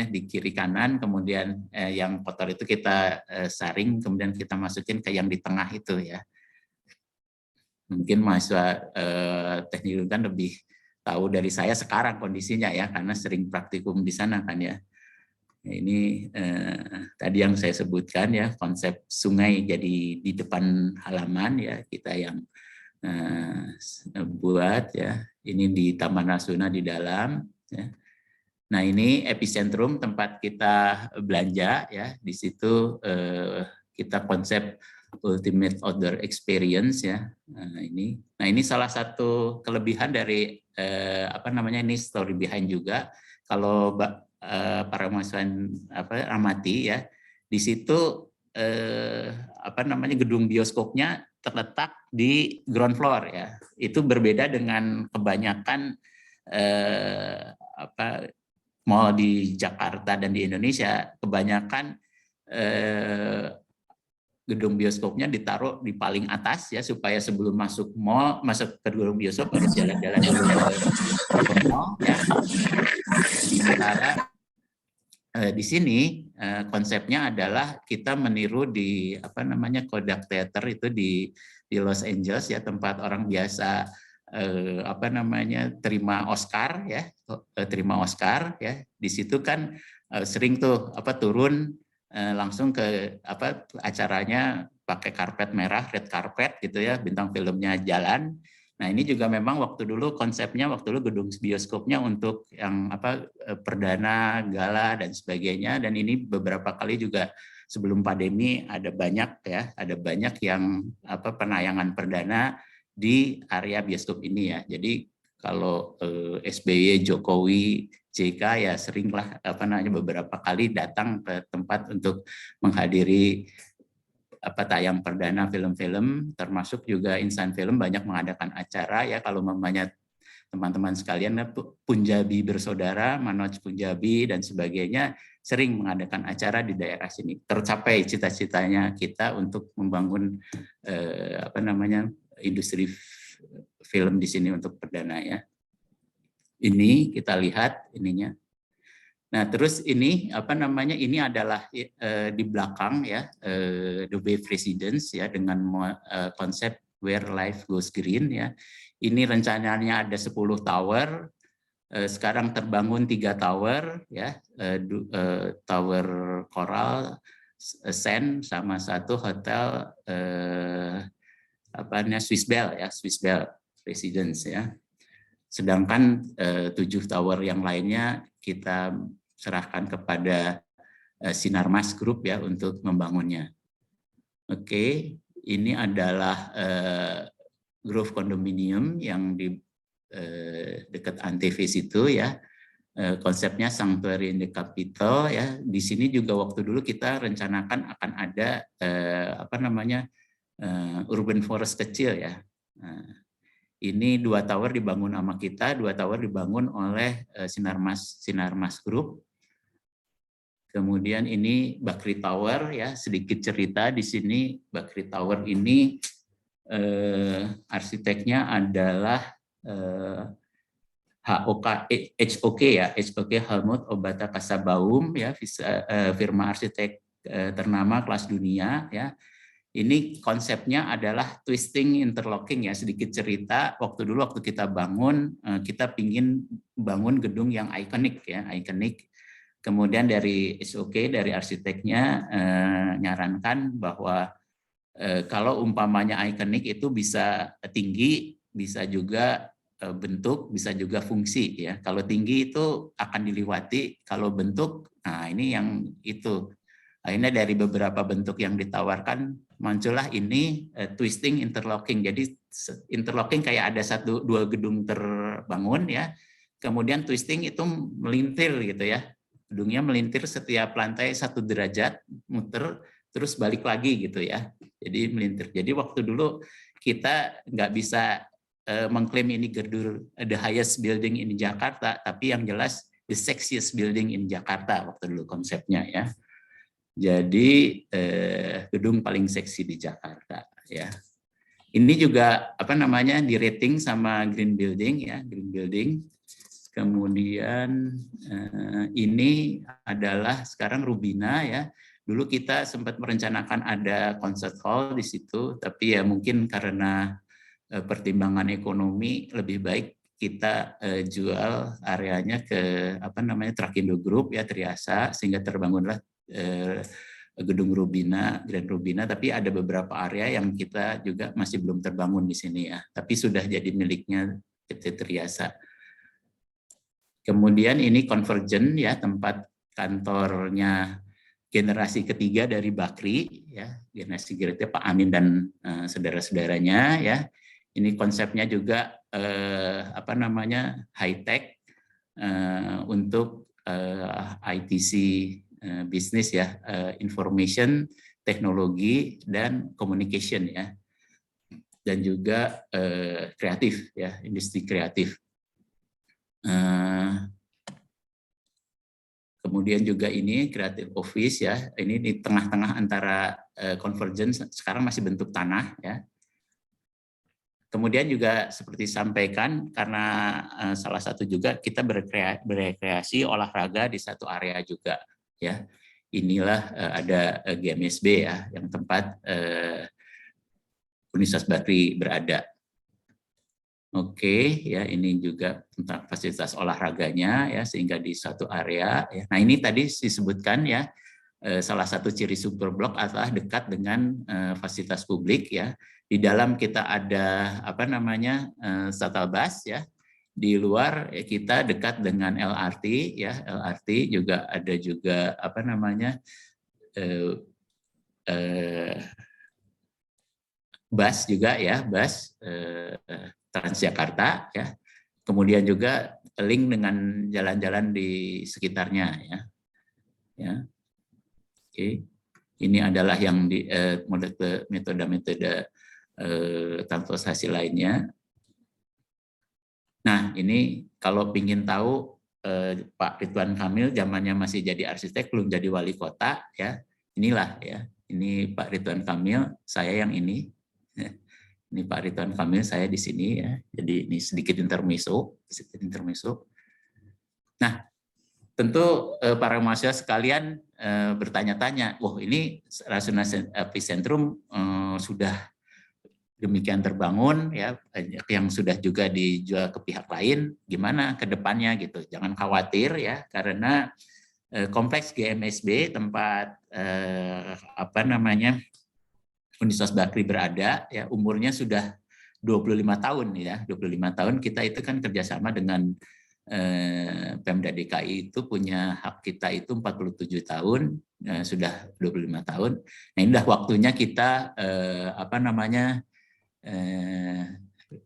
di kiri kanan, kemudian yang kotor itu kita saring, kemudian kita masukin ke yang di tengah itu ya. Mungkin mahasiswa teknik lingkungan lebih tahu dari saya sekarang kondisinya ya, karena sering praktikum di sana kan ya. Ini tadi yang saya sebutkan ya, konsep sungai jadi di depan halaman ya, kita yang buat ya. Ini di Taman Rasuna di dalam ya. Nah ini epicentrum tempat kita belanja ya. Di situ kita konsep ultimate outdoor experience ya. Nah ini salah satu kelebihan dari ini story behind juga. Kalau para mahasiswa amati ya, di situ gedung bioskopnya terletak di ground floor ya. Itu berbeda dengan kebanyakan mall di Jakarta dan di Indonesia. Kebanyakan gedung bioskopnya ditaruh di paling atas ya, supaya sebelum masuk mall, masuk ke gedung bioskop harus jalan-jalan dulu ke mall ya. Sementara di sini konsepnya adalah kita meniru di Kodak Theater itu di Los Angeles ya, tempat orang biasa terima Oscar ya, di situ kan sering tuh turun langsung ke acaranya pakai karpet merah, red carpet gitu ya, bintang filmnya jalan. Nah ini juga memang waktu dulu konsepnya, waktu dulu gedung bioskopnya untuk yang perdana, gala dan sebagainya. Dan ini beberapa kali juga sebelum pandemi ada banyak yang penayangan perdana di area bioskop ini ya. Jadi kalau SBY, Jokowi, JK ya seringlah beberapa kali datang ke tempat untuk menghadiri tayang perdana film-film, termasuk juga Insan Film banyak mengadakan acara ya. Kalau mamanya teman-teman sekalian, Punjabi Bersaudara, Manoj Punjabi dan sebagainya sering mengadakan acara di daerah sini. Tercapai cita-citanya kita untuk membangun industri film di sini untuk perdana ya. Ini kita lihat ininya. Nah, terus ini ini adalah di belakang ya, The Wave Residence ya, dengan konsep Where Life Goes Green ya. Ini rencananya ada 10 tower, sekarang terbangun 3 tower, ya, tower Coral, Sen, sama satu hotel Swiss Bell, ya, Swiss Bell Residence, ya. Sedangkan 7 tower yang lainnya kita serahkan kepada Sinarmas Group, ya, untuk membangunnya. Oke, ini adalah Grove Condominium yang di dekat Antevis itu, ya. Konsepnya Sanctuary in the Capital, ya. Di sini juga waktu dulu kita rencanakan akan ada urban forest kecil, ya. Ini 2 tower dibangun sama kita, 2 tower dibangun oleh Sinarmas Group. Kemudian ini Bakri Tower, ya. Sedikit cerita di sini, Bakri Tower ini arsiteknya adalah HOK, ya, HOK Helmut Obata Kasabaum, ya, firma arsitek ternama kelas dunia, ya. Ini konsepnya adalah twisting interlocking, ya. Sedikit cerita, waktu kita bangun, kita pingin bangun gedung yang ikonik, ya, ikonik. Kemudian dari HOK, dari arsiteknya nyarankan bahwa kalau umpamanya ikonik itu bisa tinggi, bisa juga bentuk, bisa juga fungsi, ya. Kalau tinggi itu akan diliwati, kalau bentuk, nah ini yang itu. Akhirnya dari beberapa bentuk yang ditawarkan muncullah ini twisting interlocking. Jadi interlocking kayak ada 1-2 gedung terbangun, ya. Kemudian twisting itu melintir gitu, ya. Gedungnya melintir setiap lantai 1 derajat, muter, terus balik lagi gitu, ya. Jadi melintir. Jadi waktu dulu kita nggak bisa mengklaim ini gedung the highest building in Jakarta, tapi yang jelas the sexiest building in Jakarta waktu dulu konsepnya, ya. Jadi gedung paling seksi di Jakarta, ya. Ini juga di rating sama Green Building, ya, Green Building. Kemudian ini adalah sekarang Rubina, ya. Dulu kita sempat merencanakan ada concert hall di situ, tapi ya mungkin karena pertimbangan ekonomi lebih baik kita jual areanya ke Trakindo Group, ya, Triasa, sehingga terbangunlah gedung Rubina, Grand Rubina. Tapi ada beberapa area yang kita juga masih belum terbangun di sini, ya, tapi sudah jadi miliknya PT Triasa. Kemudian ini Convergent, ya, tempat kantornya generasi ketiga dari Bakri, ya, generasi ketiga Pak Amin dan saudara-saudaranya, ya. Ini konsepnya juga high tech untuk ITC bisnis, ya, information teknologi dan communication, ya, dan juga kreatif, ya, industri kreatif. Kemudian juga ini Creative Office, ya, ini di tengah-tengah antara Convergence, sekarang masih bentuk tanah, ya. Kemudian juga seperti sampaikan, karena salah satu juga kita berekreasi olahraga di satu area juga, ya. Inilah ada GMSB, ya, yang tempat Universitas Bakri berada. Oke, ya, ini juga tentang fasilitas olahraganya, ya, sehingga di satu area, ya. Nah, ini tadi disebutkan, ya, salah satu ciri Superblok adalah dekat dengan fasilitas publik, ya. Di dalam kita ada shuttle bus, ya. Di luar, ya, kita dekat dengan LRT, ya. LRT juga ada juga bus juga, ya, bus Transjakarta, ya. Kemudian juga link dengan jalan-jalan di sekitarnya, ya. Ya. Oke. Ini adalah yang di metode-metode transportasi lainnya. Nah, ini kalau ingin tahu Pak Ridwan Kamil zamannya masih jadi arsitek, belum jadi wali kota, ya. Inilah, ya. Ini Pak Ridwan Kamil, saya yang ini. Ini Pak Ridwan Kamil, saya di sini, ya. Jadi ini sedikit intermezzo. Nah, tentu para mahasiswa sekalian bertanya-tanya, wah, ini Rasuna Epicentrum sudah demikian terbangun, ya banyak yang sudah juga dijual ke pihak lain, gimana ke depannya gitu. Jangan khawatir ya, karena kompleks GMSB tempat Universitas Bakri berada, ya umurnya sudah 25 tahun ya, 25 tahun. Kita itu kan kerjasama dengan Pemda DKI, itu punya hak kita itu 47 tahun, sudah 25 tahun. Nah, ini udah waktunya kita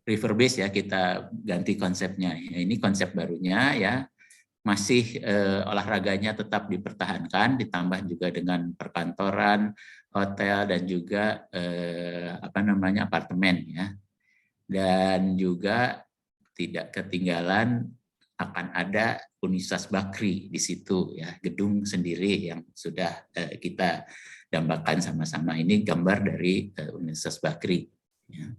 refurbish ya, kita ganti konsepnya. Ya, ini konsep barunya ya, masih olahraganya tetap dipertahankan, ditambah juga dengan perkantoran, hotel, dan juga apartemen ya. Dan juga tidak ketinggalan akan ada Universitas Bakri di situ ya, gedung sendiri yang sudah kita dambakan sama-sama. Ini gambar dari Universitas Bakri ya.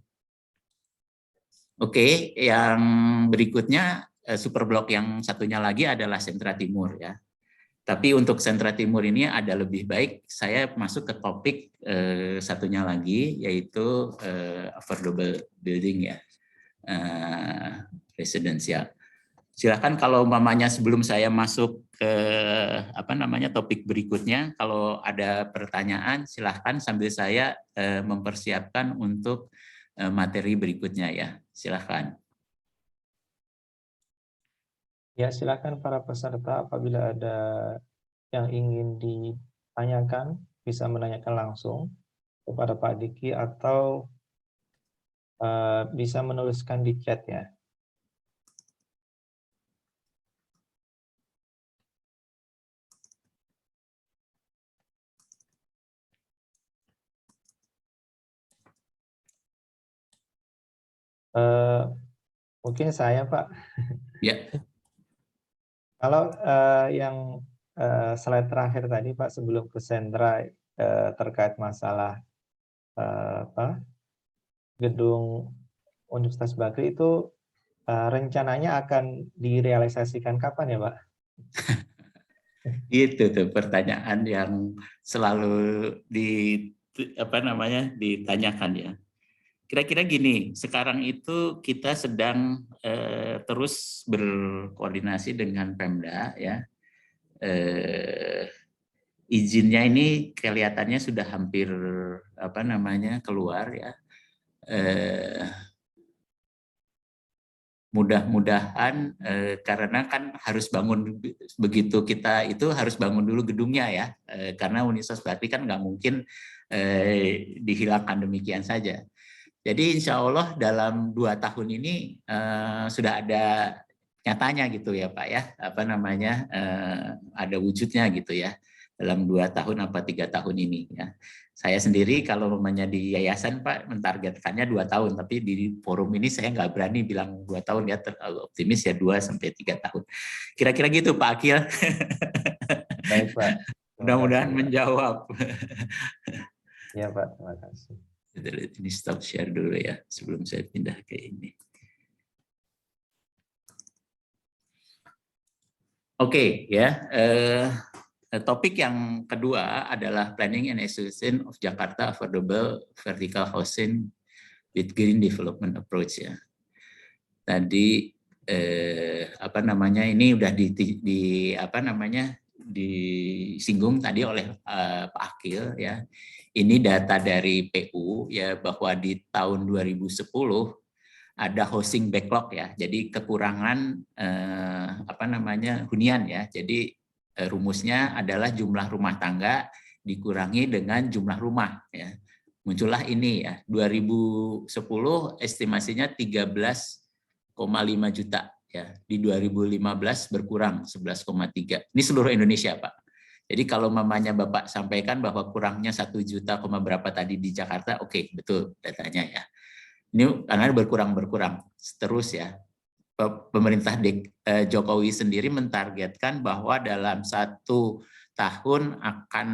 Oke, yang berikutnya Superblok yang satunya lagi adalah Sentra Timur ya. Tapi untuk Sentra Timur ini ada lebih baik saya masuk ke topik satunya lagi, yaitu affordable building ya, residensial. Silakan kalau umpamanya sebelum saya masuk ke topik berikutnya, kalau ada pertanyaan silahkan sambil saya mempersiapkan untuk materi berikutnya ya. Silahkan. Ya, silakan para peserta apabila ada yang ingin ditanyakan bisa menanyakan langsung kepada Pak Diki atau bisa menuliskan di chat ya. Mungkin saya, Pak. Ya. Kalau yang slide terakhir tadi, Pak, sebelum ke sentra terkait masalah gedung Universitas Bakri itu rencananya akan direalisasikan kapan ya, Pak? Itu tuh pertanyaan yang selalu ditanyakan ya. Kira-kira gini, sekarang itu kita sedang terus berkoordinasi dengan Pemda ya. Izinnya ini kelihatannya sudah hampir keluar ya. Mudah-mudahan karena kan harus bangun, begitu kita itu harus bangun dulu gedungnya ya, karena Universitas Bakri kan nggak mungkin dihilangkan demikian saja. Jadi insya Allah dalam 2 tahun ini sudah ada nyatanya gitu ya Pak ya, ada wujudnya gitu ya, dalam 2 tahun apa 3 tahun ini ya. Saya sendiri kalau namanya di yayasan Pak mentargetkannya 2 tahun, tapi di forum ini saya nggak berani bilang 2 tahun ya, terlalu optimis ya 2-3 tahun. Kira-kira gitu Pak Akil. Baik Pak. Mudah-mudahan menjawab. Ya Pak, terima kasih. Ini stop share dulu ya sebelum saya pindah ke ini. Oke ya. Topik yang kedua adalah Planning and Execution of Jakarta Affordable Vertical Housing with Green Development Approach ya. Tadi ini udah disinggung tadi oleh Pak Akil ya. Ini data dari PU ya, bahwa di tahun 2010 ada housing backlog ya. Jadi kekurangan hunian ya. Jadi rumusnya adalah jumlah rumah tangga dikurangi dengan jumlah rumah ya. Muncullah ini ya, 2010 estimasinya 13,5 juta ya. Di 2015 berkurang 11,3. Ini seluruh Indonesia, Pak. Jadi kalau mamanya Bapak sampaikan bahwa kurangnya 1 juta berapa tadi di Jakarta, oke, betul datanya ya. Ini karena berkurang terus ya. Pemerintah Jokowi sendiri mentargetkan bahwa dalam 1 tahun akan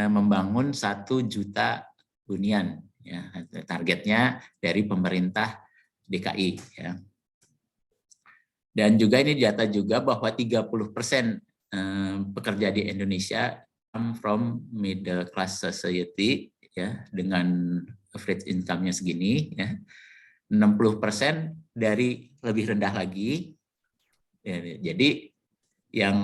membangun 1 juta hunian ya, targetnya dari pemerintah DKI ya. Dan juga ini data juga bahwa 30% pekerja di Indonesia come from middle class society ya dengan average income-nya segini ya. 60% dari lebih rendah lagi. Ya, jadi yang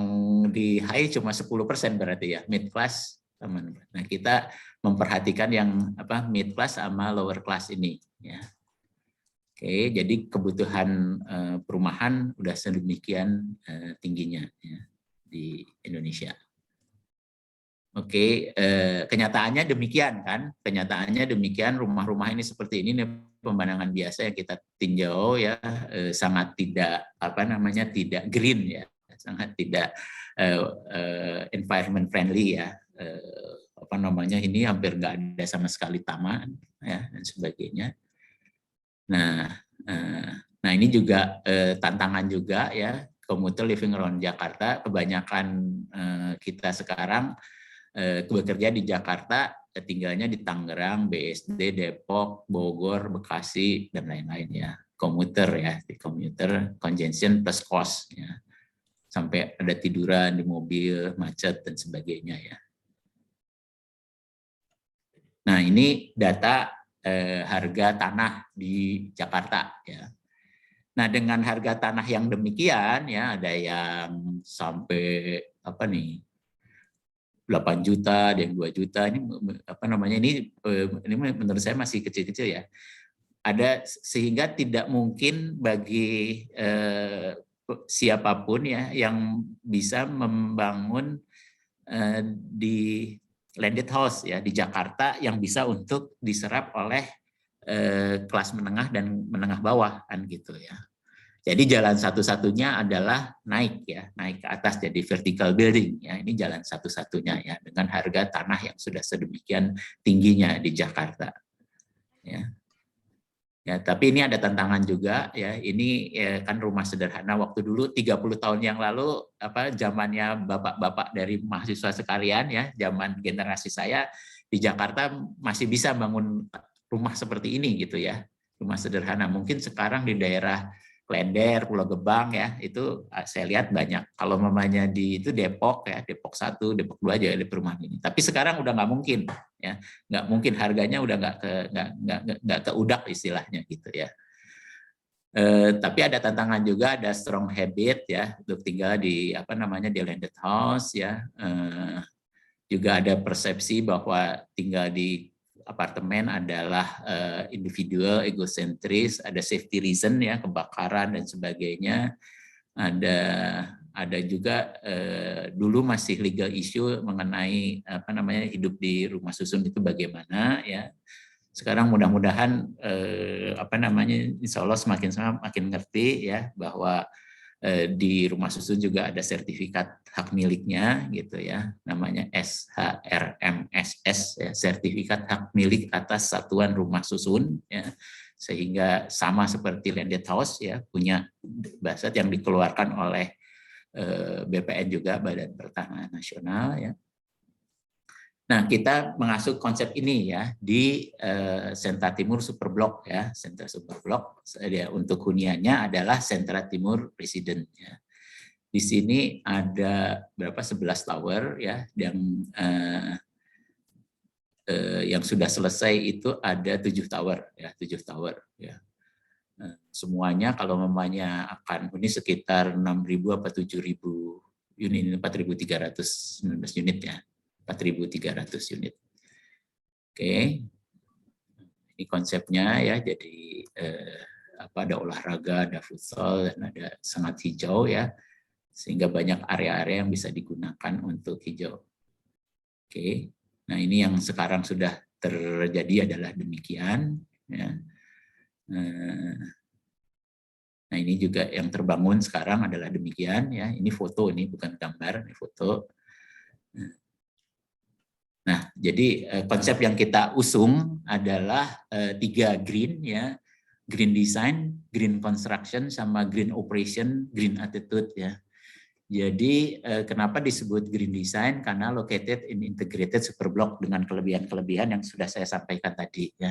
di high cuma 10% berarti ya, mid class teman. Nah, kita memperhatikan yang mid class sama lower class ini ya. Oke, jadi kebutuhan perumahan udah sedemikian tingginya ya, di Indonesia. Oke, kenyataannya demikian kan? Kenyataannya demikian, rumah-rumah ini seperti ini nih, pemandangan biasa yang kita tinjau ya, sangat tidak tidak green ya, sangat tidak environment friendly ya. Ini hampir nggak ada sama sekali taman ya dan sebagainya. Nah ini juga tantangan juga ya, commuter living around Jakarta. Kebanyakan kita sekarang bekerja di Jakarta, tinggalnya di Tangerang, BSD, Depok, Bogor, Bekasi, dan lain-lain ya. Komuter ya, di komuter, congestion plus cost ya. Sampai ada tiduran di mobil, macet, dan sebagainya ya. Nah ini data harga tanah di Jakarta ya. Nah dengan harga tanah yang demikian ya, ada yang sampai 8 juta, ada yang 2 juta, ini ini menurut saya masih kecil-kecil ya. Ada sehingga tidak mungkin bagi siapapun ya yang bisa membangun di landed house ya di Jakarta yang bisa untuk diserap oleh kelas menengah dan menengah bawah kan gitu ya. Jadi jalan satu-satunya adalah naik ke atas jadi vertical building ya. Ini jalan satu-satunya ya dengan harga tanah yang sudah sedemikian tingginya di Jakarta. Ya. Ya, tapi ini ada tantangan juga ya. Ini kan rumah sederhana waktu dulu 30 tahun yang lalu zamannya bapak-bapak dari mahasiswa sekalian ya, zaman generasi saya di Jakarta masih bisa bangun rumah seperti ini gitu ya. Rumah sederhana. Mungkin sekarang di daerah Klender, Pulau Gebang ya, itu saya lihat banyak. Kalau mamanya di itu Depok ya, Depok 1, Depok 2 aja ada perumahan ini. Tapi sekarang udah nggak mungkin ya, nggak mungkin, harganya udah nggak keudak istilahnya gitu ya. Tapi ada tantangan juga, ada strong habit ya untuk tinggal di di landed house ya. Juga ada persepsi bahwa tinggal di apartemen adalah individual, egosentris, ada safety reason ya, kebakaran dan sebagainya. Ada juga dulu masih legal issue mengenai hidup di rumah susun itu bagaimana ya. Sekarang mudah-mudahan insya Allah makin ngerti ya bahwa di rumah susun juga ada sertifikat hak miliknya gitu ya, namanya SHRMSS ya, sertifikat hak milik atas satuan rumah susun ya, sehingga sama seperti landed house ya, punya baset yang dikeluarkan oleh BPN juga, Badan Pertanahan Nasional ya. Nah, kita mengasuh konsep ini ya di Sentra Timur Superblok ya, Sentra Superblok untuk huniannya adalah Sentra Timur Resident ya. Di sini ada 11 tower ya, yang sudah selesai itu ada 7 tower ya, 7 tower ya. Semuanya kalau mamanya akan huni sekitar 6.000 apa 7.000 unit, 4.319 unit ya. 4.300 unit. Oke, ini konsepnya ya. Jadi ada olahraga, ada futsal, dan ada sangat hijau ya, sehingga banyak area-area yang bisa digunakan untuk hijau. Oke, nah ini yang sekarang sudah terjadi adalah demikian. Ya. Nah ini juga yang terbangun sekarang adalah demikian ya. Ini foto, ini bukan gambar, ini foto. Nah, jadi konsep yang kita usung adalah 3 green ya, green design, green construction, sama green operation, green attitude ya. Jadi kenapa disebut green design? Karena located in integrated superblock dengan kelebihan-kelebihan yang sudah saya sampaikan tadi ya.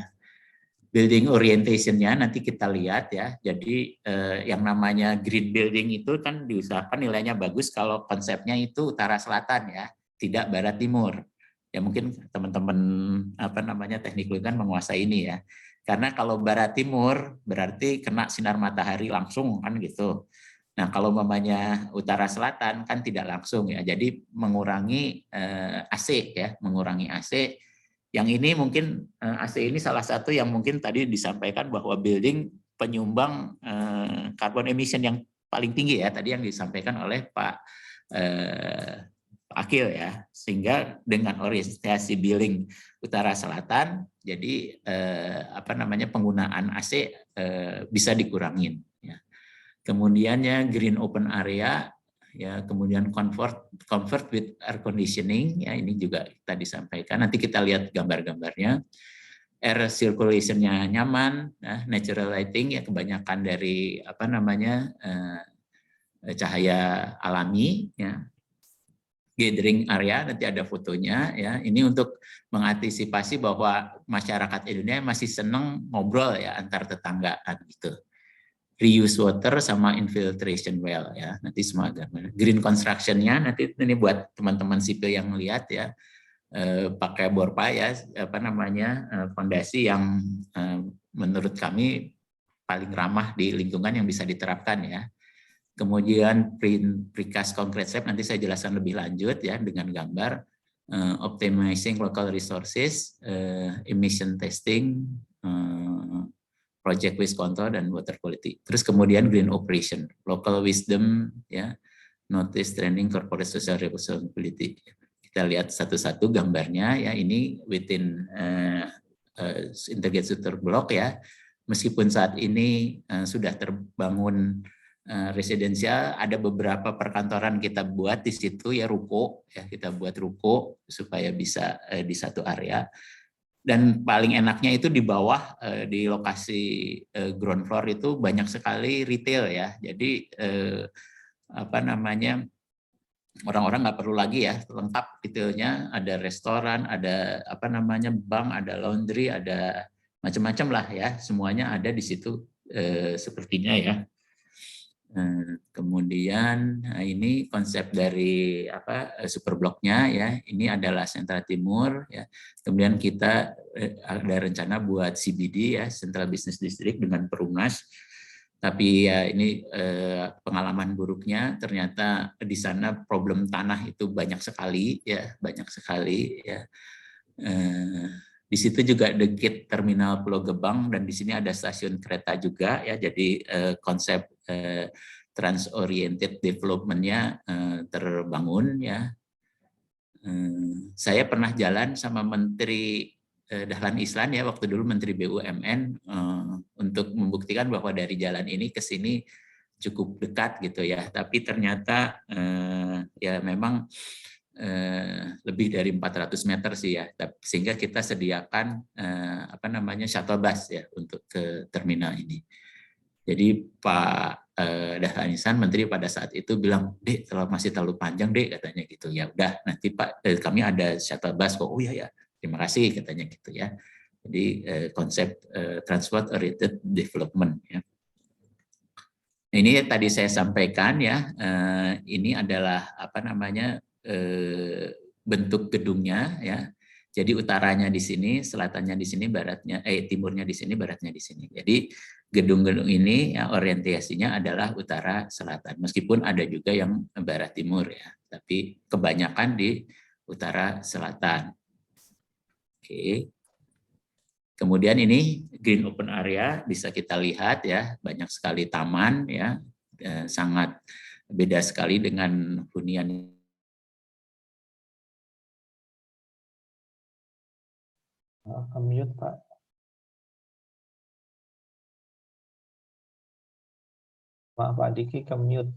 Building orientation-nya nanti kita lihat ya. Jadi yang namanya green building itu kan diusahakan nilainya bagus kalau konsepnya itu utara selatan ya, tidak barat timur. Ya mungkin teman-teman apa namanya teknik lingkungan menguasai ini ya. Karena kalau barat timur berarti kena sinar matahari langsung kan gitu. Nah kalau mamanya utara selatan kan tidak langsung ya. Jadi mengurangi AC ya, mengurangi AC. Yang ini mungkin AC ini salah satu yang mungkin tadi disampaikan bahwa building penyumbang carbon emission yang paling tinggi ya. Tadi yang disampaikan oleh Pak Akil ya, sehingga dengan orientasi billing utara selatan, jadi apa namanya penggunaan AC bisa dikurangin. Ya. Kemudiannya green open area, ya kemudian comfort with air conditioning, ya ini juga kita disampaikan. Nanti kita lihat gambar-gambarnya. Air circulation-nya nyaman, ya, natural lighting ya kebanyakan dari apa namanya cahaya alami, ya. Gathering area, nanti ada fotonya ya. Ini untuk mengantisipasi bahwa masyarakat Indonesia masih senang ngobrol ya antar tetanggaan gitu. Reuse water sama infiltration well ya. Nanti semua gambar. Green construction-nya nanti ini buat teman-teman sipil yang lihat ya. Pakai borpa ya, apa namanya fondasi yang menurut kami paling ramah di lingkungan yang bisa diterapkan ya. Kemudian precast concrete slab nanti saya jelaskan lebih lanjut ya dengan gambar optimizing local resources, emission testing, project waste control dan water quality. Terus kemudian green operation, local wisdom ya, notice training corporate social responsibility. Kita lihat satu-satu gambarnya ya, ini within integrated block ya. Meskipun saat ini sudah terbangun residensial, ada beberapa perkantoran kita buat di situ ya, ruko ya, kita buat ruko supaya bisa di satu area. Dan paling enaknya itu di bawah di lokasi ground floor itu banyak sekali retail ya. Jadi apa namanya orang-orang nggak perlu lagi ya, lengkap retailnya, ada restoran, ada apa namanya bank, ada laundry, ada macam-macam lah ya, semuanya ada di situ sepertinya ya. Kemudian ini konsep dari apa super bloknya ya, ini adalah Sentra Timur ya. Kemudian kita ada rencana buat CBD ya, Central Business District dengan Perumnas. Tapi ya ini pengalaman buruknya ternyata di sana problem tanah itu banyak sekali ya, banyak sekali ya. Di situ juga dekat terminal Pulau Gebang dan di sini ada stasiun kereta juga ya. Jadi konsep trans-oriented development-nya terbangun ya. Saya pernah jalan sama Menteri Dahlan Islan ya, waktu dulu Menteri BUMN untuk membuktikan bahwa dari jalan ini ke sini cukup dekat gitu ya. Tapi ternyata ya memang lebih dari 400 meter sih ya, sehingga kita sediakan apa namanya shuttle bus ya untuk ke terminal ini. Jadi Pak Dahlan Islan Menteri pada saat itu bilang, "Dek, masih terlalu panjang Dek," katanya gitu. Ya udah, nanti Pak kami ada shuttle bus kok. Oh iya ya, terima kasih katanya gitu ya. Jadi konsep transport oriented development ya. Ini tadi saya sampaikan ya, ini adalah apa namanya bentuk gedungnya ya. Jadi utaranya di sini, selatannya di sini, baratnya timurnya di sini, baratnya di sini. Jadi gedung-gedung ini ya orientasinya adalah utara selatan. Meskipun ada juga yang barat timur ya, tapi kebanyakan di utara selatan. Oke. Kemudian ini green open area bisa kita lihat ya, banyak sekali taman ya, sangat beda sekali dengan hunian. Mute Pak. Pak Diki mute.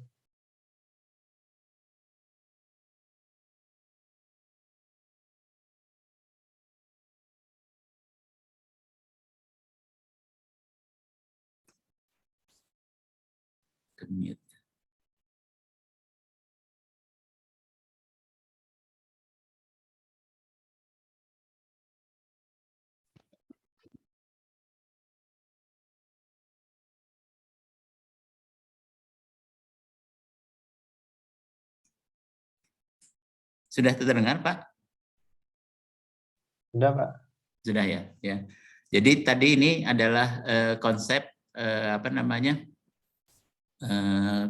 Sudah terdengar Pak? Sudah, Pak. Sudah ya, ya. Jadi tadi ini adalah konsep apa namanya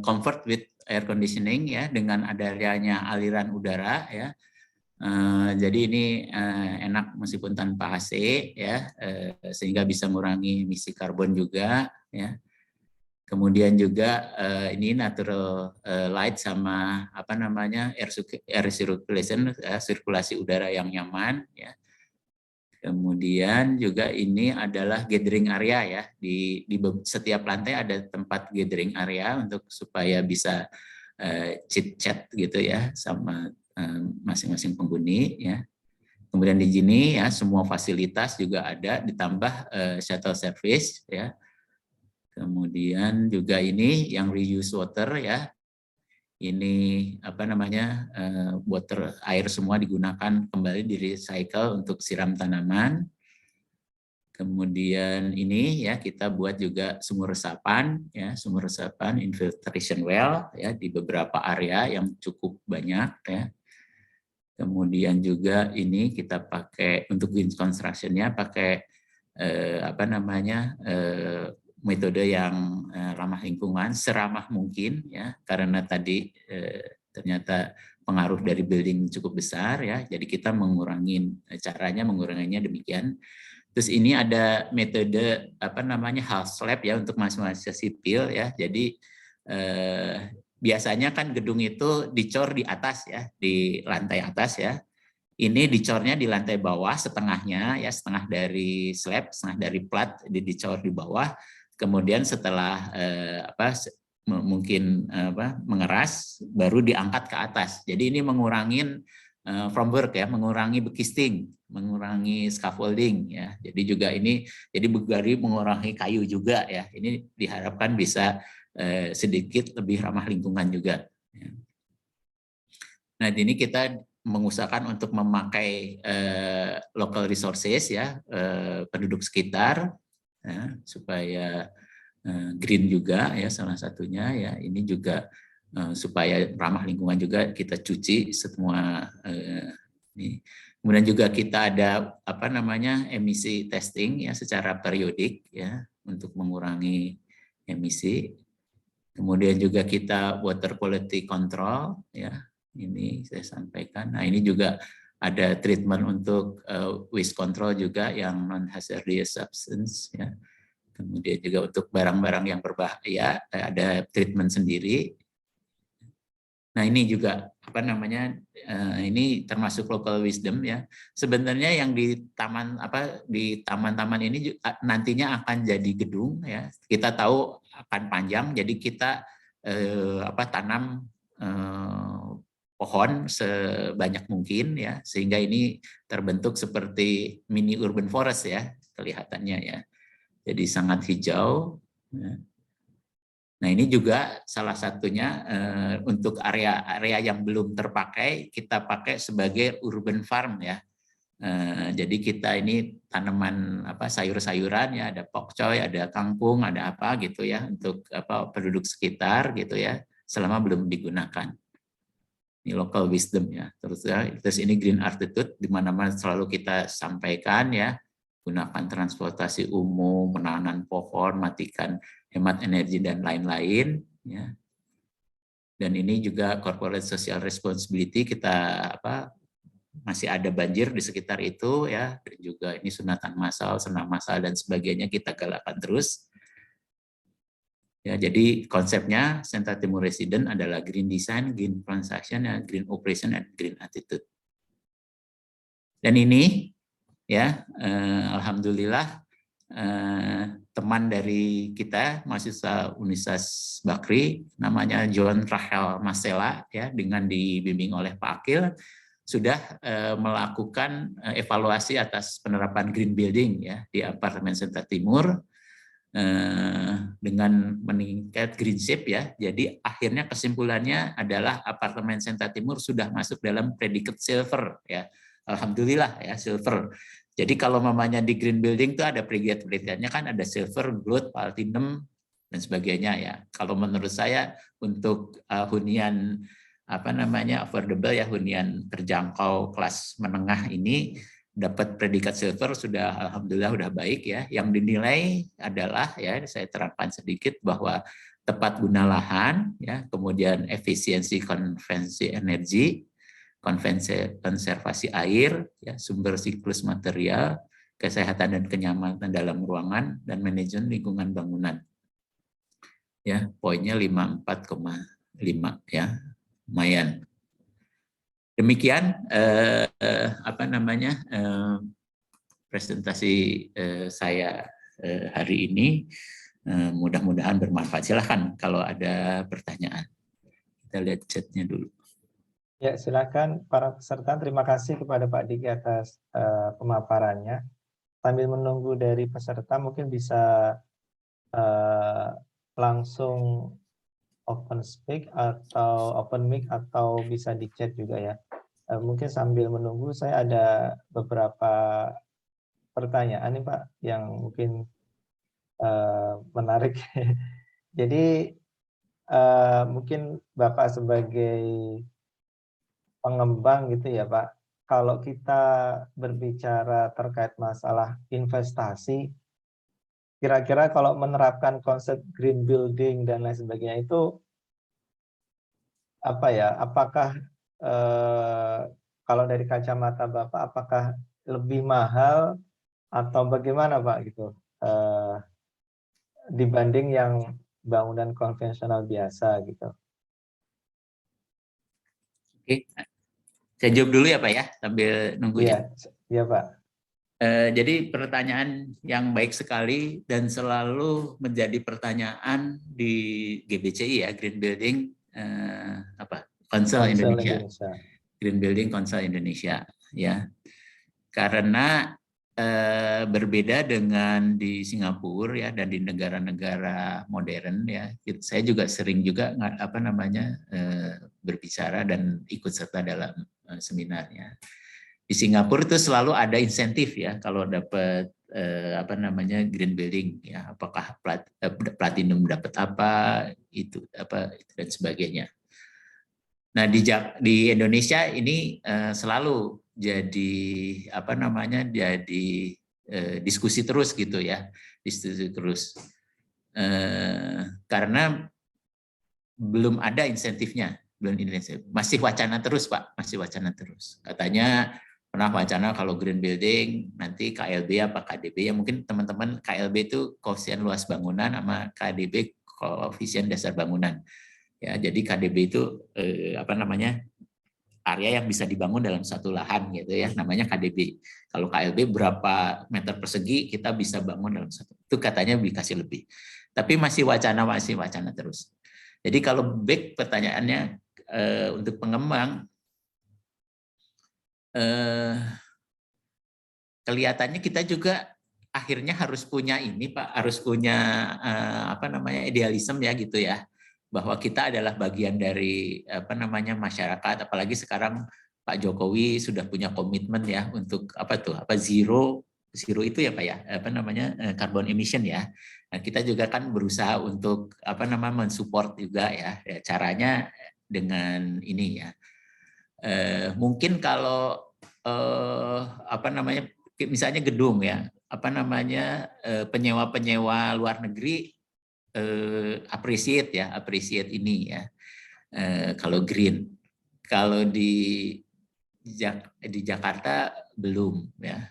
comfort with air conditioning ya, dengan adanya aliran udara ya. Jadi ini enak meskipun tanpa AC ya, sehingga bisa mengurangi emisi karbon juga ya. Kemudian juga ini natural light sama apa namanya air circulation, sirkulasi udara yang nyaman ya. Kemudian juga ini adalah gathering area ya, di setiap lantai ada tempat gathering area untuk supaya bisa chit chat gitu ya sama masing-masing penghuni ya. Kemudian di sini ya semua fasilitas juga ada, ditambah shuttle service ya. Kemudian juga ini yang reuse water ya. Ini apa namanya water, air semua digunakan kembali, di recycle untuk siram tanaman. Kemudian ini ya kita buat juga sumur resapan ya, sumur resapan infiltration well ya di beberapa area yang cukup banyak ya. Kemudian juga ini kita pakai untuk green construction-nya pakai apa namanya metode yang ramah lingkungan, seramah mungkin ya, karena tadi ternyata pengaruh dari building cukup besar ya, jadi kita caranya menguranginya demikian. Terus ini ada metode apa namanya half slab ya untuk mahasiswa sipil ya, jadi biasanya kan gedung itu dicor di atas ya, di lantai atas ya. Ini dicornya di lantai bawah setengahnya ya, setengah dari slab, setengah dari plat dicor di bawah. Kemudian setelah mungkin mengeras baru diangkat ke atas. Jadi ini mengurangin formwork ya, mengurangi bekisting, mengurangi scaffolding ya. Jadi juga ini jadi mengurangi kayu juga ya. Ini diharapkan bisa sedikit lebih ramah lingkungan juga. Nah, ini kita mengusahakan untuk memakai local resources ya, penduduk sekitar. Ya, supaya green juga ya salah satunya ya, ini juga supaya ramah lingkungan juga kita cuci semua ini. Kemudian juga kita ada apa namanya emisi testing ya secara periodik ya untuk mengurangi emisi. Kemudian juga kita water quality control ya, ini saya sampaikan. Nah, ini juga ada treatment untuk waste control juga yang non hazardous substance ya. Kemudian juga untuk barang-barang yang berbahaya ada treatment sendiri. Nah, ini juga apa namanya ini termasuk local wisdom ya. Sebenarnya yang di taman-taman ini nantinya akan jadi gedung ya. Kita tahu akan panjang, jadi kita tanam pohon sebanyak mungkin ya, sehingga ini terbentuk seperti mini urban forest ya kelihatannya ya. Jadi sangat hijau. Nah, ini juga salah satunya untuk area-area yang belum terpakai kita pakai sebagai urban farm ya. Jadi kita ini tanaman sayur-sayuran ya, ada pokcoy, ada kangkung, ada apa gitu ya untuk penduduk sekitar gitu ya, selama belum digunakan. Ini local wisdom ya. Terus ini green attitude, di mana-mana selalu kita sampaikan ya, gunakan transportasi umum, menanam pohon, matikan, hemat energi dan lain-lain ya. Dan ini juga corporate social responsibility, kita masih ada banjir di sekitar itu ya, dan juga ini sunatan massal, senam massal dan sebagainya kita galakkan terus. Ya, jadi konsepnya Sentra Timur Resident adalah green design, green transaction, green operation, dan green attitude. Dan ini ya, alhamdulillah teman dari kita mahasiswa Universitas Bakri namanya John Rahel Masela ya, dengan dibimbing oleh Pak Akil sudah melakukan evaluasi atas penerapan green building ya di apartemen Sentra Timur dengan meningkat green shape ya. Jadi akhirnya kesimpulannya adalah apartemen Sentra Timur sudah masuk dalam predicate silver ya. Alhamdulillah ya, silver. Jadi kalau mamanya di green building itu ada predicate-nya kan, ada silver, gold, platinum dan sebagainya ya. Kalau menurut saya untuk hunian affordable ya, hunian terjangkau kelas menengah ini dapat predikat silver sudah alhamdulillah udah baik ya. Yang dinilai adalah ya saya terangkan sedikit bahwa tepat guna lahan ya, kemudian efisiensi konversi energi, konservasi air, ya, sumber siklus material, kesehatan dan kenyamanan dalam ruangan, dan manajemen lingkungan bangunan. Ya, poinnya 54,5 ya, lumayan. Demikian presentasi saya hari ini. Mudah-mudahan bermanfaat. Silahkan kalau ada pertanyaan. Kita lihat chatnya dulu. Ya, silakan para peserta. Terima kasih kepada Pak Diki atas pemaparannya. Sambil menunggu dari peserta, mungkin bisa langsung open speak atau open mic atau bisa di chat juga ya. Mungkin sambil menunggu saya ada beberapa pertanyaan nih Pak yang mungkin menarik. Jadi mungkin Bapak sebagai pengembang gitu ya Pak, kalau kita berbicara terkait masalah investasi, kira-kira kalau menerapkan konsep green building dan lain sebagainya itu apa ya? Apakah kalau dari kacamata Bapak, apakah lebih mahal atau bagaimana Pak gitu dibanding yang bangunan konvensional biasa gitu? Oke, saya jawab dulu ya Pak ya, sambil nunggu. Iya, iya Pak. Jadi pertanyaan yang baik sekali dan selalu menjadi pertanyaan di GBCI ya, Green Building Council Indonesia. Green Building Council Indonesia ya. Karena berbeda dengan di Singapura ya dan di negara-negara modern ya. Saya juga sering juga berbicara dan ikut serta dalam seminarnya. Di Singapura itu selalu ada insentif ya kalau dapat green building ya, apakah platinum dapat apa itu dan sebagainya. Nah di Indonesia ini selalu jadi diskusi terus gitu ya, diskusi terus karena belum ada insentifnya, masih wacana terus Pak, masih wacana terus. Katanya pernah wacana kalau green building nanti KLB apa KDB, ya mungkin teman-teman KLB itu koefisien luas bangunan sama KDB koefisien dasar bangunan. Ya, jadi KDB itu area yang bisa dibangun dalam satu lahan gitu ya, namanya KDB. Kalau KLB berapa meter persegi kita bisa bangun dalam satu. Itu katanya dikasih lebih. Tapi masih wacana terus. Jadi kalau back pertanyaannya untuk pengembang, kelihatannya kita juga akhirnya harus punya ini Pak, harus punya idealisme ya gitu ya, bahwa kita adalah bagian dari masyarakat, apalagi sekarang Pak Jokowi sudah punya komitmen ya untuk zero itu ya Pak ya, carbon emission ya. Nah, kita juga kan berusaha untuk mensupport juga ya, caranya dengan ini ya. Mungkin kalau misalnya gedung ya, penyewa luar negeri appreciate ini ya. Kalau green, kalau di Jakarta belum ya.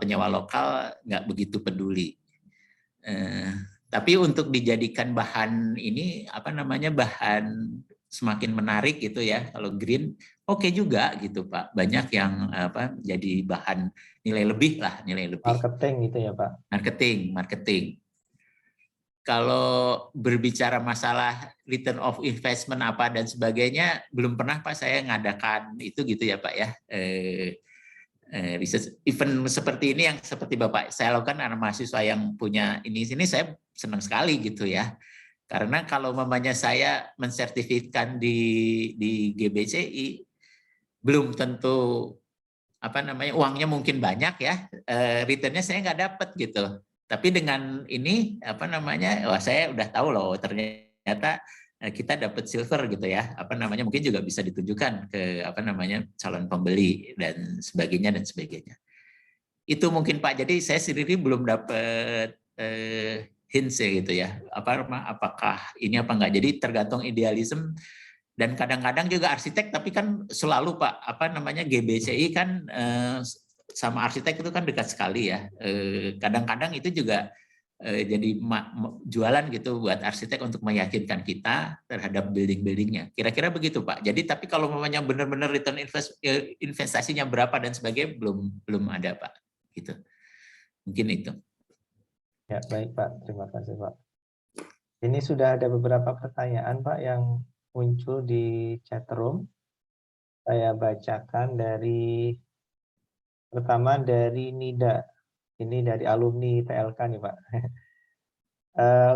Penyewa lokal nggak begitu peduli. Tapi untuk dijadikan bahan ini bahan semakin menarik gitu ya, kalau green oke juga gitu Pak, banyak yang jadi bahan nilai lebih. Marketing gitu ya Pak. Marketing. Kalau berbicara masalah return of investment apa dan sebagainya, belum pernah Pak saya ngadakan itu gitu ya Pak ya. Research event seperti ini yang seperti Bapak saya lakukan karena mahasiswa yang punya ini saya senang sekali gitu ya. Karena kalau mamanya saya mensertifikatkan di GBCI, belum tentu uangnya mungkin banyak ya, returnnya saya nggak dapat gitu. Tapi dengan ini wah saya udah tahu loh ternyata kita dapat silver gitu ya, apa namanya, mungkin juga bisa ditujukan ke apa namanya calon pembeli dan sebagainya. Itu mungkin Pak. Jadi saya sendiri belum dapat hints ya gitu ya. Apakah ini apa enggak. Jadi tergantung idealisme dan kadang-kadang juga arsitek, tapi kan selalu Pak apa namanya GBCI kan sama arsitek itu kan dekat sekali ya. Kadang-kadang itu juga jadi jualan gitu buat arsitek untuk meyakinkan kita terhadap building-buildingnya. Kira-kira begitu Pak. Jadi tapi kalau namanya benar-benar return investasinya berapa dan sebagainya belum ada Pak. Gitu. Mungkin itu. Ya, baik Pak. Terima kasih Pak. Ini sudah ada beberapa pertanyaan Pak yang muncul di chat room. Saya bacakan pertama dari Nida. Ini dari alumni TLK nih Pak.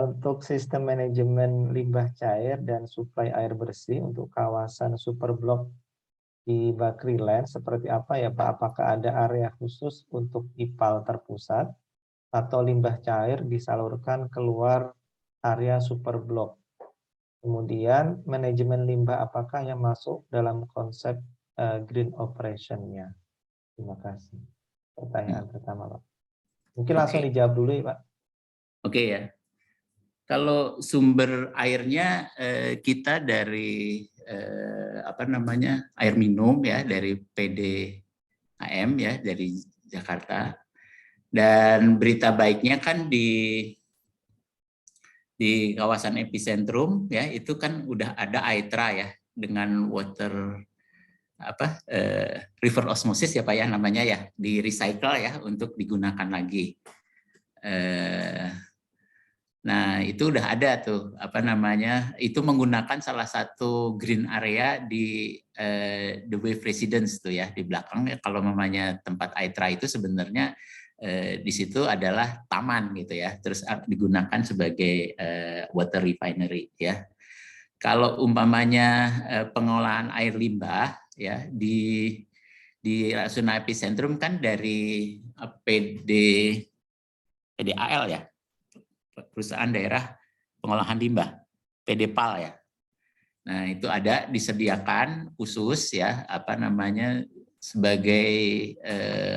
Untuk sistem manajemen limbah cair dan suplai air bersih untuk kawasan Superblok di Bakriland seperti apa ya Pak? Apakah ada area khusus untuk IPAL terpusat atau limbah cair disalurkan keluar area Superblok? Kemudian manajemen limbah apakah yang masuk dalam konsep green operation-nya? Terima kasih. Pertanyaan pertama Pak. Mungkin langsung dijawab dulu ya Pak. Oke ya. Kalau sumber airnya kita dari apa namanya air minum ya dari PDAM ya dari Jakarta. Dan berita baiknya kan di kawasan epicentrum ya itu kan udah ada AETRA ya dengan water river osmosis ya Pak ya namanya ya di recycle ya untuk digunakan lagi. Nah, itu udah ada tuh, apa namanya, itu menggunakan salah satu green area di The Wave Residence tuh ya, di belakang ya, kalau namanya tempat AETRA itu sebenarnya di situ adalah taman gitu ya, terus digunakan sebagai water refinery ya. Kalau umpamanya pengolahan air limbah ya di zona epicentrum kan dari PDAL ya, perusahaan daerah pengolahan limbah, PDPAL ya. Nah, itu ada disediakan khusus ya, apa namanya sebagai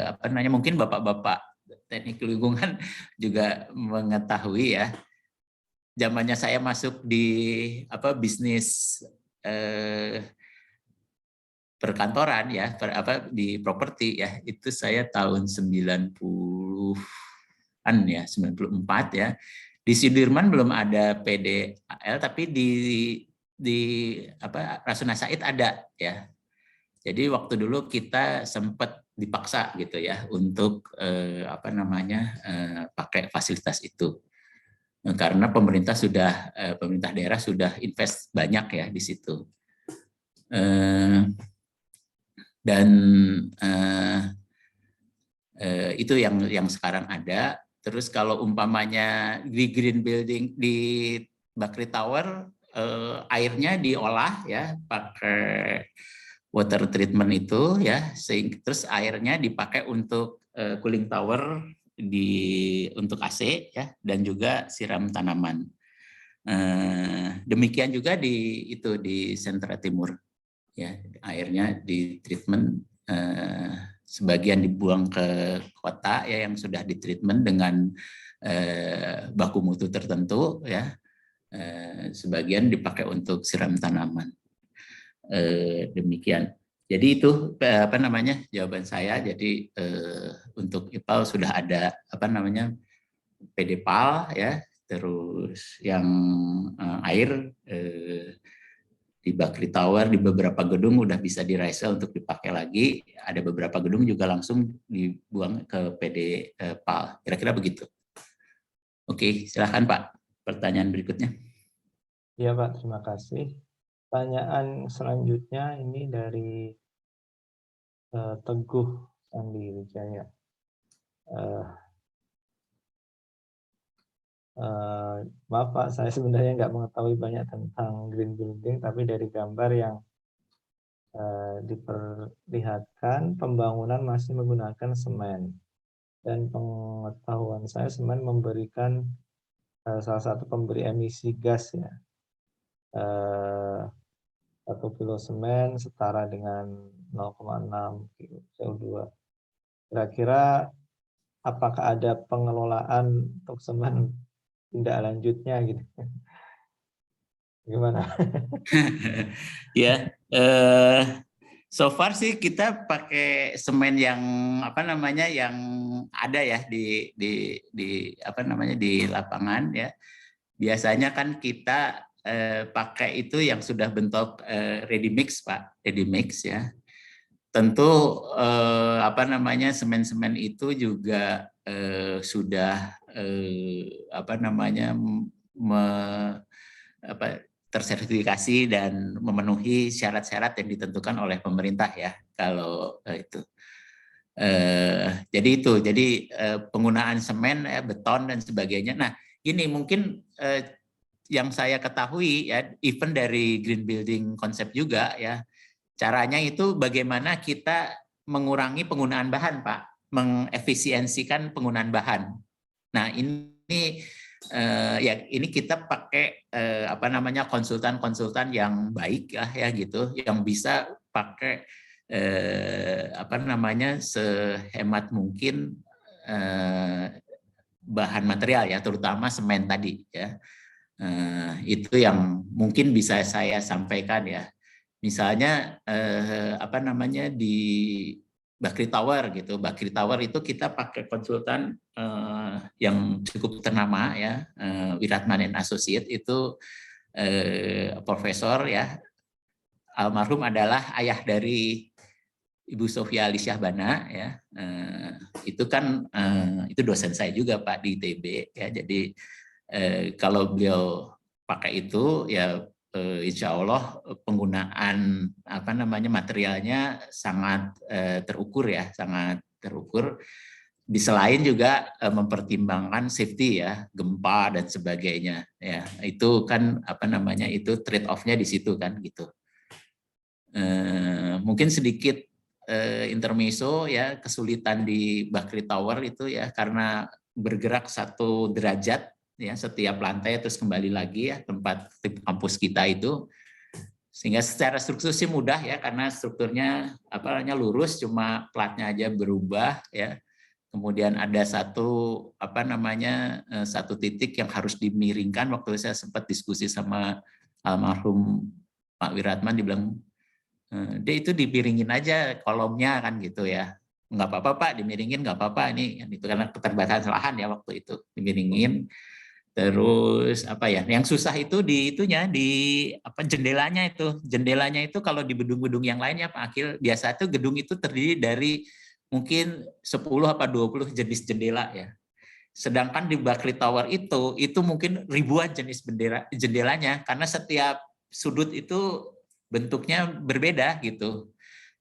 apa namanya mungkin Bapak-bapak teknik lingkungan juga mengetahui ya. Zamannya saya masuk di bisnis perkantoran ya, di properti ya, itu saya tahun 90-an ya, 94 ya. Di Sudirman belum ada PDAL, tapi di Rasuna Said ada ya. Jadi waktu dulu kita sempat dipaksa gitu ya untuk pakai fasilitas itu. Karena pemerintah daerah sudah invest banyak ya di situ. Dan itu yang sekarang ada. Terus kalau umpamanya di green building di Bakri Tower airnya diolah ya pakai water treatment itu ya, terus airnya dipakai untuk cooling tower untuk AC ya dan juga siram tanaman. Demikian juga di Sentra Timur ya, airnya di treatment sebagian dibuang ke kota ya yang sudah ditreatment dengan baku mutu tertentu ya, sebagian dipakai untuk siram tanaman. Demikian. Jadi itu jawaban saya. Jadi untuk IPAL sudah ada PDPAL ya, terus yang air di Bakri Tower di beberapa gedung udah bisa di-recycle untuk dipakai lagi. Ada beberapa gedung juga langsung dibuang ke PDPAL. Kira-kira begitu. Oke, silakan Pak. Pertanyaan berikutnya. Iya Pak, terima kasih. Pertanyaan selanjutnya ini dari Teguh Sandi Wijaya. Maaf Pak, saya sebenarnya nggak mengetahui banyak tentang green building, tapi dari gambar yang diperlihatkan pembangunan masih menggunakan semen. Dan pengetahuan saya semen memberikan salah satu pemberi emisi gas ya. 1 kilo semen setara dengan 0,6 kilo CO2. Kira-kira apakah ada pengelolaan untuk semen tindak lanjutnya gitu? Gimana? Ya, so far sih kita pakai semen yang apa namanya yang ada ya di apa namanya di lapangan ya. Biasanya kan kita pakai itu yang sudah bentuk ready mix, Pak, ready mix ya. Tentu apa namanya semen-semen itu juga sudah apa namanya tersertifikasi dan memenuhi syarat-syarat yang ditentukan oleh pemerintah ya kalau itu. Jadi penggunaan semen, beton dan sebagainya. Nah, ini mungkin yang saya ketahui ya, even dari green building konsep juga ya, caranya itu bagaimana kita mengurangi penggunaan bahan, Pak, mengefisiensikan penggunaan bahan. Nah, ini ya ini kita pakai apa namanya konsultan-konsultan yang baik ya gitu, yang bisa pakai apa namanya sehemat mungkin bahan material ya, terutama semen tadi ya. Itu yang mungkin bisa saya sampaikan ya. Misalnya apa namanya di Bakri Tower gitu. Bakri Tower itu kita pakai konsultan yang cukup ternama ya, Wiratman and Associate itu profesor ya. Almarhum adalah ayah dari Ibu Sofia Alisyahbana ya. Itu kan itu dosen saya juga Pak di ITB ya. Jadi kalau beliau pakai itu ya insya Allah penggunaan apa namanya materialnya sangat terukur ya, sangat terukur. Di selain juga mempertimbangkan safety ya, gempa dan sebagainya ya. Itu kan apa namanya itu trade off-nya di situ kan gitu. Mungkin sedikit intermezzo ya, kesulitan di Bakri Tower itu ya karena bergerak 1 derajat ya setiap lantai terus kembali lagi ya tempat kampus kita itu, sehingga secara struktur sih mudah ya karena strukturnya apa namanya lurus, cuma platnya aja berubah ya. Kemudian ada satu apa namanya satu titik yang harus dimiringkan. Waktu saya sempat diskusi sama almarhum Pak Wiratman, dibilang dia itu dimiringin aja kolomnya kan gitu ya. Nggak apa-apa Pak, dimiringin nggak apa-apa ini itu karena keterbatasan lahan ya waktu itu dimiringin. Terus apa ya? Yang susah itu di itunya di apa jendelanya itu. Jendelanya itu kalau di gedung-gedung yang lainnya Pak Akil, biasa itu gedung itu terdiri dari mungkin 10 apa 20 jenis jendela ya. Sedangkan di Bakri Tower itu mungkin ribuan jenis jendelanya karena setiap sudut itu bentuknya berbeda gitu.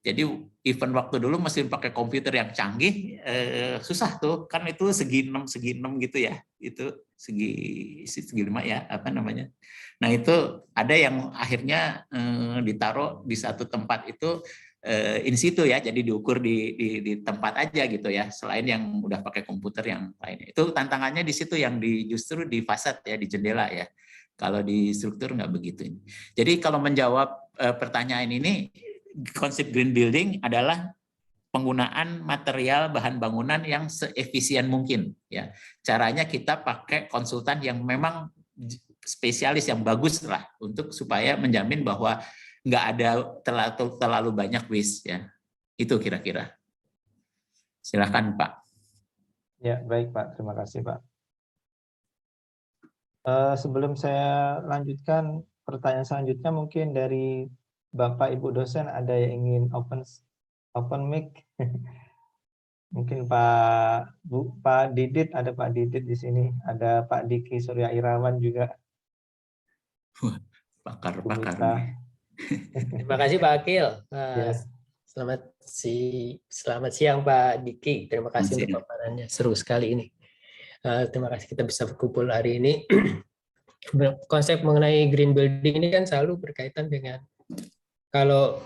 Jadi event waktu dulu mesti pakai komputer yang canggih, susah tuh kan itu segi 6 gitu ya, itu segi 5 ya apa namanya. Nah itu ada yang akhirnya ditaruh di satu tempat itu in situ ya, jadi diukur di tempat aja gitu ya, selain yang udah pakai komputer yang lainnya. Itu tantangannya di situ yang justru di fasad ya, di jendela ya. Kalau di struktur nggak begitu. Jadi kalau menjawab pertanyaan ini, konsep green building adalah penggunaan material bahan bangunan yang seefisien mungkin ya. Caranya kita pakai konsultan yang memang spesialis yang bagus lah untuk supaya menjamin bahwa nggak ada terlalu banyak waste ya. Itu kira-kira. Silakan Pak. Ya, baik Pak. Terima kasih Pak. Sebelum saya lanjutkan, pertanyaan selanjutnya mungkin dari Bapak Ibu dosen ada yang ingin open mic. Mungkin Pak Didit, ada Pak Didit di sini, ada Pak Diki Surya Irawan juga. Pakar-pakar. Terima kasih Pak Akil. Yes. Selamat siang Pak Diki. Terima kasih untuk paparannya. Seru sekali ini. Terima kasih kita bisa berkumpul hari ini. Konsep mengenai green building ini kan selalu berkaitan dengan, kalau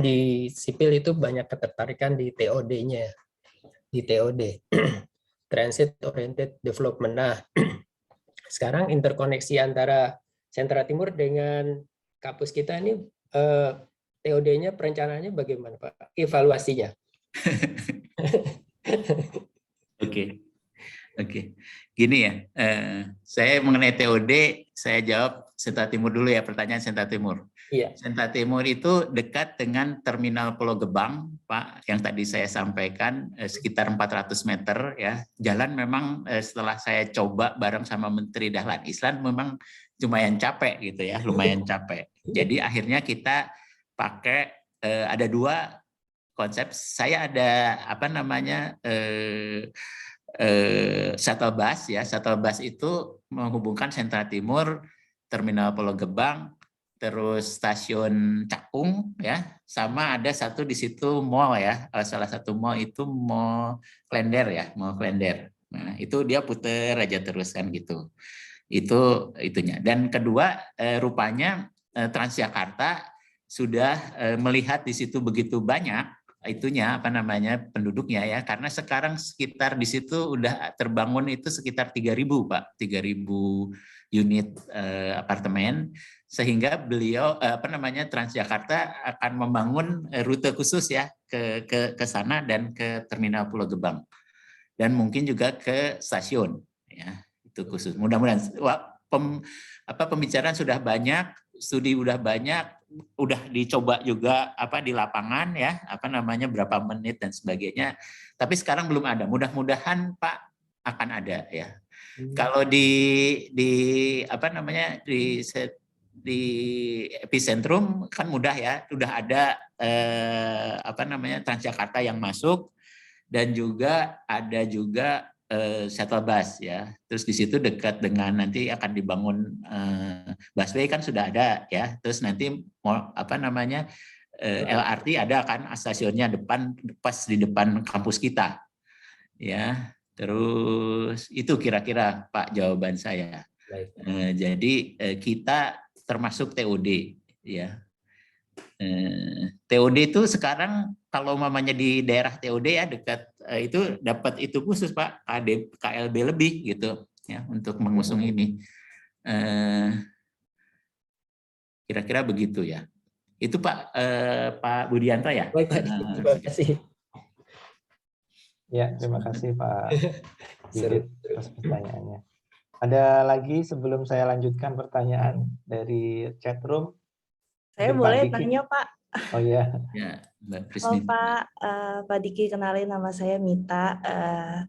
di sipil itu banyak ketertarikan di TOD-nya, di TOD, Transit Oriented Development. Nah, sekarang interkoneksi antara Sentra Timur dengan kampus kita ini TOD-nya perencanaannya bagaimana Pak? Evaluasinya? Oke. Gini ya, saya mengenai TOD, saya jawab Sentra Timur dulu ya, pertanyaan Sentra Timur. Iya. Sentra Timur itu dekat dengan Terminal Pulau Gebang, Pak, yang tadi saya sampaikan, sekitar 400 meter ya. Jalan memang setelah saya coba bareng sama Menteri Dahlan Islan memang lumayan capek gitu ya, lumayan capek. Jadi akhirnya kita pakai ada dua konsep. Saya ada shuttle bus ya. Shuttle bus itu menghubungkan Sentra Timur, Terminal Pulau Gebang, terus stasiun Cakung ya, sama ada satu di situ mall ya, salah satu mall itu Mall Klender ya, Mall Klender. Nah itu dia puter aja terus kan gitu. Itu itunya. Dan kedua rupanya Transjakarta sudah melihat di situ begitu banyak itunya penduduknya ya, karena sekarang sekitar di situ udah terbangun itu sekitar 3.000 Pak, 3.000 unit apartemen, sehingga beliau Transjakarta akan membangun rute khusus ya ke sana dan ke Terminal Pulau Gebang, dan mungkin juga ke stasiun ya, itu khusus. Mudah-mudahan pembicaraan sudah banyak, studi udah banyak, udah dicoba juga di lapangan ya, berapa menit dan sebagainya, tapi sekarang belum ada. Mudah-mudahan Pak akan ada ya. Kalau di epicentrum kan mudah ya, udah ada Transjakarta yang masuk, dan juga ada shuttle bus ya. Terus di situ dekat dengan nanti akan dibangun busway kan sudah ada ya. Terus nanti LRT ada kan stasiunnya pas di depan kampus kita. Ya. Terus itu kira-kira Pak jawaban saya. Jadi kita termasuk TOD ya. TOD itu sekarang kalau mamanya di daerah TOD ya dekat itu dapat itu khusus Pak, KLB lebih gitu ya untuk mengusung ini. Kira-kira begitu ya. Itu Pak Budianto ya. Baik Pak, terima kasih. Ya, terima kasih Pak Didit atas pertanyaannya. Ada lagi sebelum saya lanjutkan pertanyaan dari chat room? Saya boleh tanya Pak? Oh iya. Ya, Mbak Halo Pak Diki, kenalin nama saya Mita.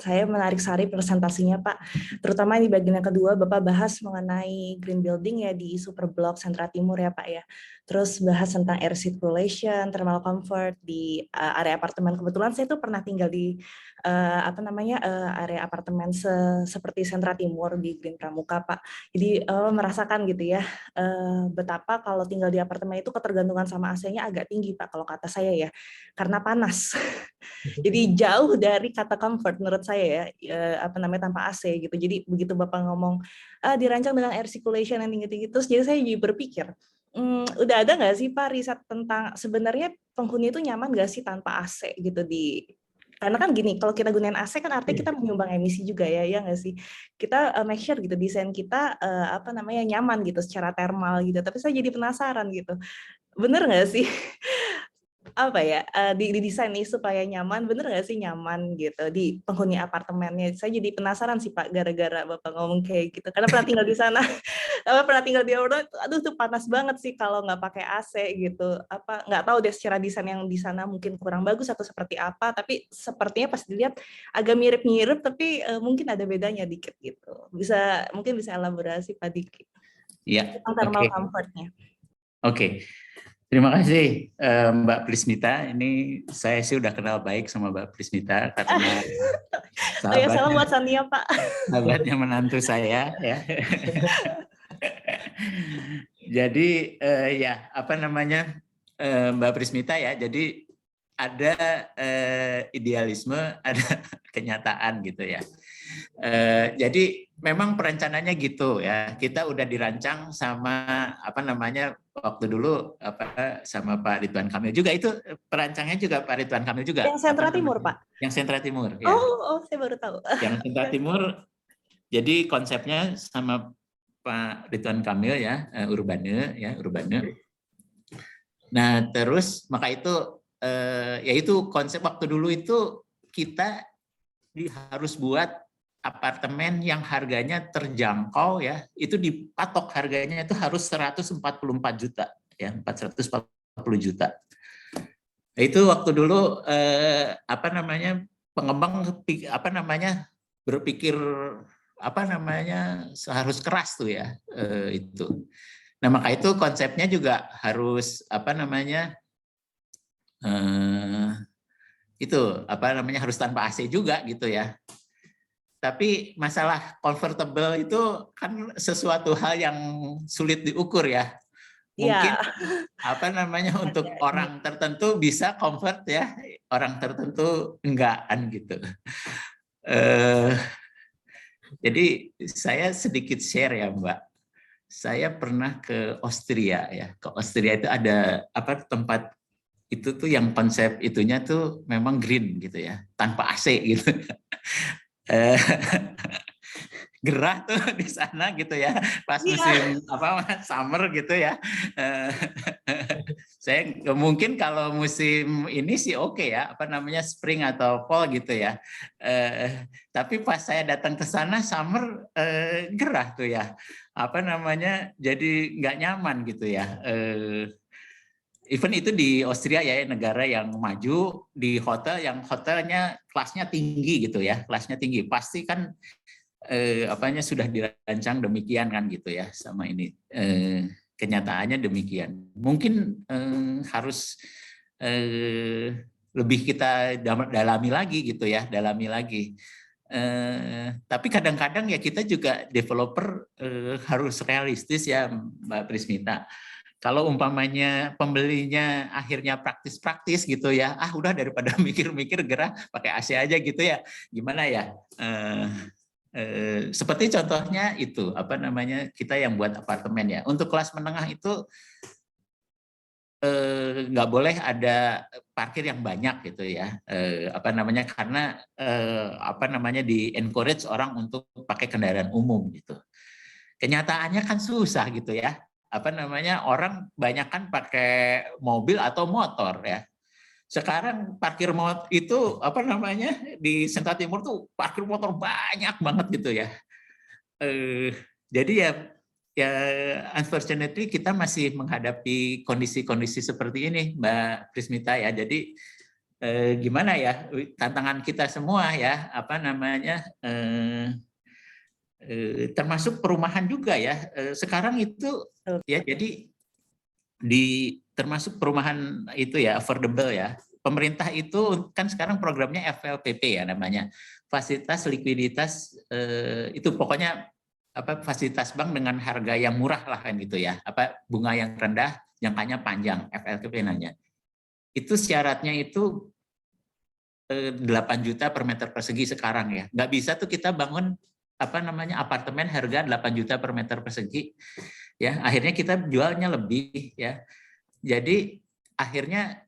Saya menarik sekali presentasinya Pak. Terutama di bagian yang kedua, Bapak bahas mengenai green building ya di Superblok Sentra Timur ya Pak ya. Terus bahas tentang air circulation, thermal comfort di area apartemen. Kebetulan saya tuh pernah tinggal di area apartemen seperti Sentra Timur di Green Pramuka Pak. Jadi merasakan gitu ya betapa kalau tinggal di apartemen itu ketergantungan sama AC-nya agak tinggi Pak kalau kata saya ya, karena panas. Jadi jauh dari kata comfort menurut saya ya, tanpa AC gitu. Jadi begitu Bapak ngomong dirancang dengan air circulation yang tinggi-tinggi, terus jadi saya jadi berpikir, udah ada nggak sih Pak riset tentang sebenarnya penghuni itu nyaman nggak sih tanpa AC gitu karena kan gini, kalau kita gunain AC kan artinya kita menyumbang emisi juga ya nggak sih? Kita make sure gitu desain kita nyaman gitu secara thermal gitu. Tapi saya jadi penasaran gitu, bener nggak sih didesain nih supaya nyaman, bener nggak sih nyaman gitu di penghuni apartemennya? Saya jadi penasaran sih Pak gara-gara Bapak ngomong kayak gitu. Karena pernah tinggal di sana, pernah tinggal di apartemen, aduh tuh panas banget sih kalau nggak pakai AC gitu. Nggak tahu deh secara desain yang di sana mungkin kurang bagus atau seperti apa. Tapi sepertinya pas dilihat agak mirip-mirip, tapi mungkin ada bedanya dikit gitu. Mungkin bisa elaborasi Pak Diki tentang thermal comfortnya. Oke. Terima kasih Mbak Prismita. Ini saya sih udah kenal baik sama Mbak Prismita karena salam buat Sania Pak. Sahabatnya menantu saya ya. Jadi Mbak Prismita ya. Jadi ada idealisme, ada kenyataan gitu ya. Jadi memang perencanaannya gitu ya. Kita udah dirancang sama waktu dulu sama Pak Ridwan Kamil juga, itu perancangnya juga Pak Ridwan Kamil juga. Yang Sentra Timur Pak. Yang Sentra Timur. Ya. Oh, saya baru tahu. Yang Sentra Timur. Jadi konsepnya sama Pak Ridwan Kamil ya, Urbane. Nah, terus maka itu yaitu konsep waktu dulu itu kita harus buat apartemen yang harganya terjangkau ya, itu dipatok harganya itu harus 144 juta ya, 440 juta. Nah, itu waktu dulu pengembang berpikir harus keras tuh ya itu. Nah, maka itu konsepnya juga harus harus tanpa AC juga gitu ya. Tapi masalah comfortable itu kan sesuatu hal yang sulit diukur ya. Mungkin untuk orang tertentu bisa comfort ya, orang tertentu enggak kan gitu. Jadi saya sedikit share ya Mbak. Saya pernah ke Austria ya. Ke Austria itu ada tempat itu tuh yang konsep itunya tuh memang green gitu ya, tanpa AC gitu. Gerah tuh di sana gitu ya, pas musim summer gitu ya. Saya mungkin kalau musim ini sih oke ya, spring atau fall gitu ya. Tapi pas saya datang ke sana summer gerah tuh ya, jadi nggak nyaman gitu ya. Even itu di Austria ya, negara yang maju, di hotel yang hotelnya kelasnya tinggi gitu ya, kelasnya tinggi pasti kan sudah dirancang demikian kan gitu ya, sama ini kenyataannya demikian. Mungkin harus lebih kita dalami lagi gitu ya, tapi kadang-kadang ya kita juga developer harus realistis ya Mbak Prismita. Kalau umpamanya pembelinya akhirnya praktis-praktis gitu ya, udah daripada mikir-mikir gerah pakai AC aja gitu ya, gimana ya? Seperti contohnya itu kita yang buat apartemen ya. Untuk kelas menengah itu nggak boleh ada parkir yang banyak gitu ya. Karena di encourage orang untuk pakai kendaraan umum gitu. Kenyataannya kan susah gitu ya. Orang banyak kan pakai mobil atau motor ya. Sekarang parkir motor itu di Sentra Timur tuh parkir motor banyak banget gitu ya. Jadi ya unfortunately kita masih menghadapi kondisi-kondisi seperti ini Mbak Prismita ya. Jadi gimana ya, tantangan kita semua ya, termasuk perumahan juga ya. Sekarang itu ya, jadi termasuk perumahan itu ya, affordable ya. Pemerintah itu kan sekarang programnya FLPP ya namanya, fasilitas likuiditas itu pokoknya fasilitas bank dengan harga yang murah lah kan gitu ya, bunga yang rendah, jangkanya panjang, FLPP namanya. Itu syaratnya itu 8 juta per meter persegi sekarang ya. Nggak bisa tuh kita bangun apartemen harga 8 juta per meter persegi ya, akhirnya kita jualnya lebih ya. Jadi akhirnya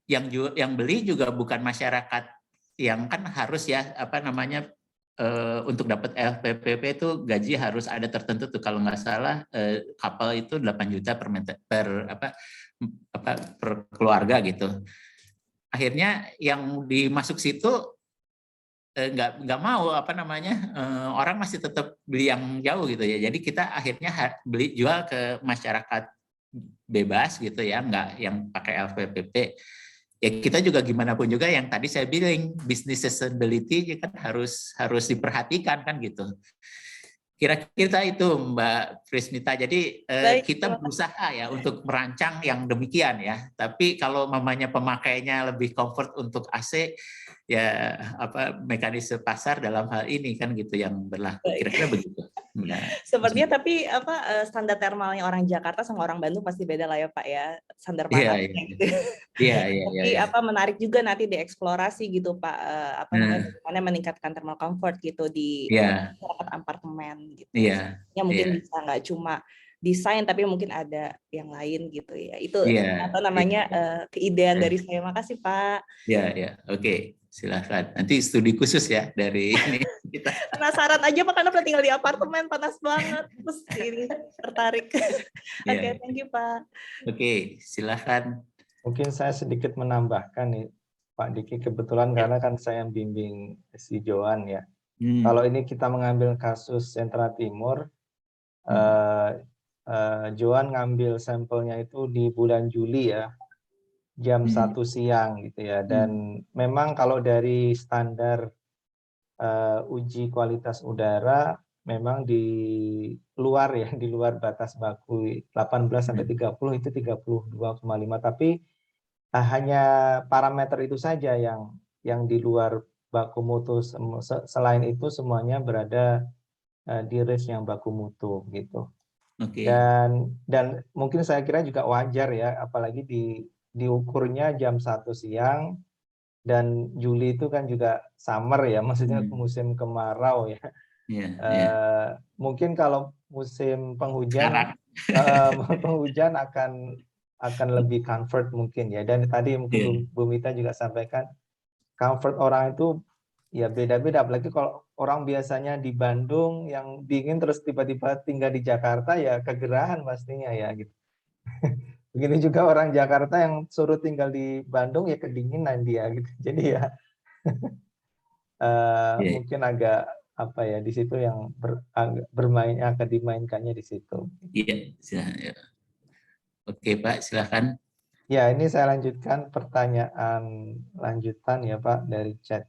yang beli juga bukan masyarakat yang kan harus ya untuk dapat LPPP itu gaji harus ada tertentu tuh, kalau nggak salah kapal itu 8 juta per meter per keluarga gitu. Akhirnya yang dimasuk situ nggak mau orang masih tetap beli yang jauh gitu ya. Jadi kita akhirnya jual ke masyarakat bebas gitu ya, nggak yang pakai LPPP. Ya kita juga gimana pun juga yang tadi saya bilang business sustainability kan harus diperhatikan kan gitu. Kira-kira itu Mbak Prismita. Jadi kita berusaha ya untuk merancang yang demikian ya. Tapi kalau mamanya pemakainya lebih comfort untuk AC, ya mekanisme pasar dalam hal ini kan gitu yang berlaku. Kira-kira begitu. Nah, sepertinya tapi standar termalnya orang Jakarta sama orang Bandung pasti beda lah ya Pak ya, standar panasnya gitu. Iya. Tapi menarik juga nanti dieksplorasi gitu Pak, bagaimana meningkatkan thermal comfort gitu di apartemen gitu. Ya mungkin bisa nggak cuma desain tapi mungkin ada yang lain gitu ya. Itu keidean dari saya. Makasih Pak. Oke. Silakan. Nanti studi khusus ya dari ini. Kita. Penasaran aja Pak, karena pernah tinggal di apartemen, panas banget. Terus ini tertarik. Oke, thank you Pak. Oke, silakan. Mungkin saya sedikit menambahkan nih Pak Diki, kebetulan karena kan saya bimbing si Joan ya. Kalau ini kita mengambil kasus Sentra Timur, Joan ngambil sampelnya itu di bulan Juli ya, jam 1 siang gitu ya. Dan memang kalau dari standar uji kualitas udara memang di luar ya, di luar batas baku 18 sampai 30 itu 32,5, tapi hanya parameter itu saja yang di luar baku mutu. Selain itu semuanya berada di range yang baku mutu gitu. Dan mungkin saya kira juga wajar ya, apalagi diukurnya jam 1 siang. Dan Juli itu kan juga summer ya, maksudnya musim kemarau ya. Mungkin kalau musim penghujan, penghujan akan lebih comfort mungkin ya. Dan tadi mungkin Bu Mita juga sampaikan, comfort orang itu ya beda-beda. Apalagi kalau orang biasanya di Bandung yang dingin terus tiba-tiba tinggal di Jakarta ya kegerahan pastinya ya gitu. Begitu juga orang Jakarta yang suruh tinggal di Bandung ya kedinginan dia gitu. Jadi ya mungkin agak apa ya di situ yang bermain akan dimainkannya di situ. Iya. Oke Pak, silakan. Ya, ini saya lanjutkan pertanyaan lanjutan ya Pak dari chat.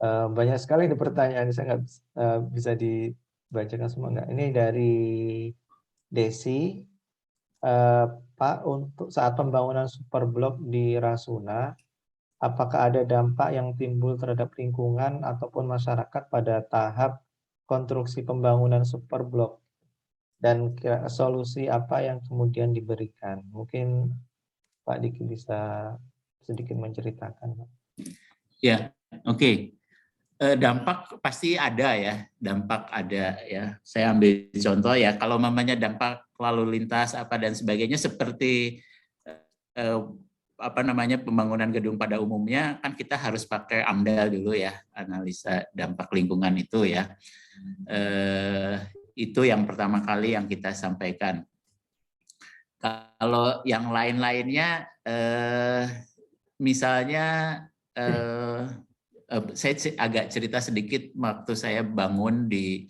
Banyak sekali di pertanyaan, saya nggak bisa dibacakan semua nggak. Ini dari Desi. Pak, untuk saat pembangunan superblok di Rasuna, apakah ada dampak yang timbul terhadap lingkungan ataupun masyarakat pada tahap konstruksi pembangunan superblok? Dan solusi apa yang kemudian diberikan? Mungkin Pak Diki bisa sedikit menceritakan. Ya, oke. Dampak pasti ada ya, dampak ada ya. Saya ambil contoh ya, kalau mamanya dampak lalu lintas apa dan sebagainya seperti pembangunan gedung pada umumnya kan kita harus pakai AMDAL dulu ya, analisa dampak lingkungan itu ya. Itu yang pertama kali yang kita sampaikan. Kalau yang lain-lainnya, misalnya saya agak cerita sedikit waktu saya bangun di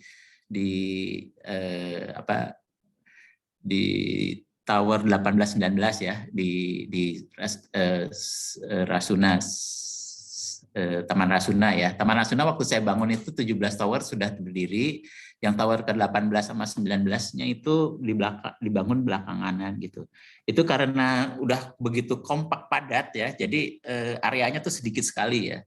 Tower 18-19 ya di Rasuna, Taman Rasuna ya. Taman Rasuna waktu saya bangun itu 17 tower sudah berdiri, yang tower ke-18 sama 19-nya itu dibangun belakangan gitu. Itu karena udah begitu kompak padat ya, jadi areanya tuh sedikit sekali ya.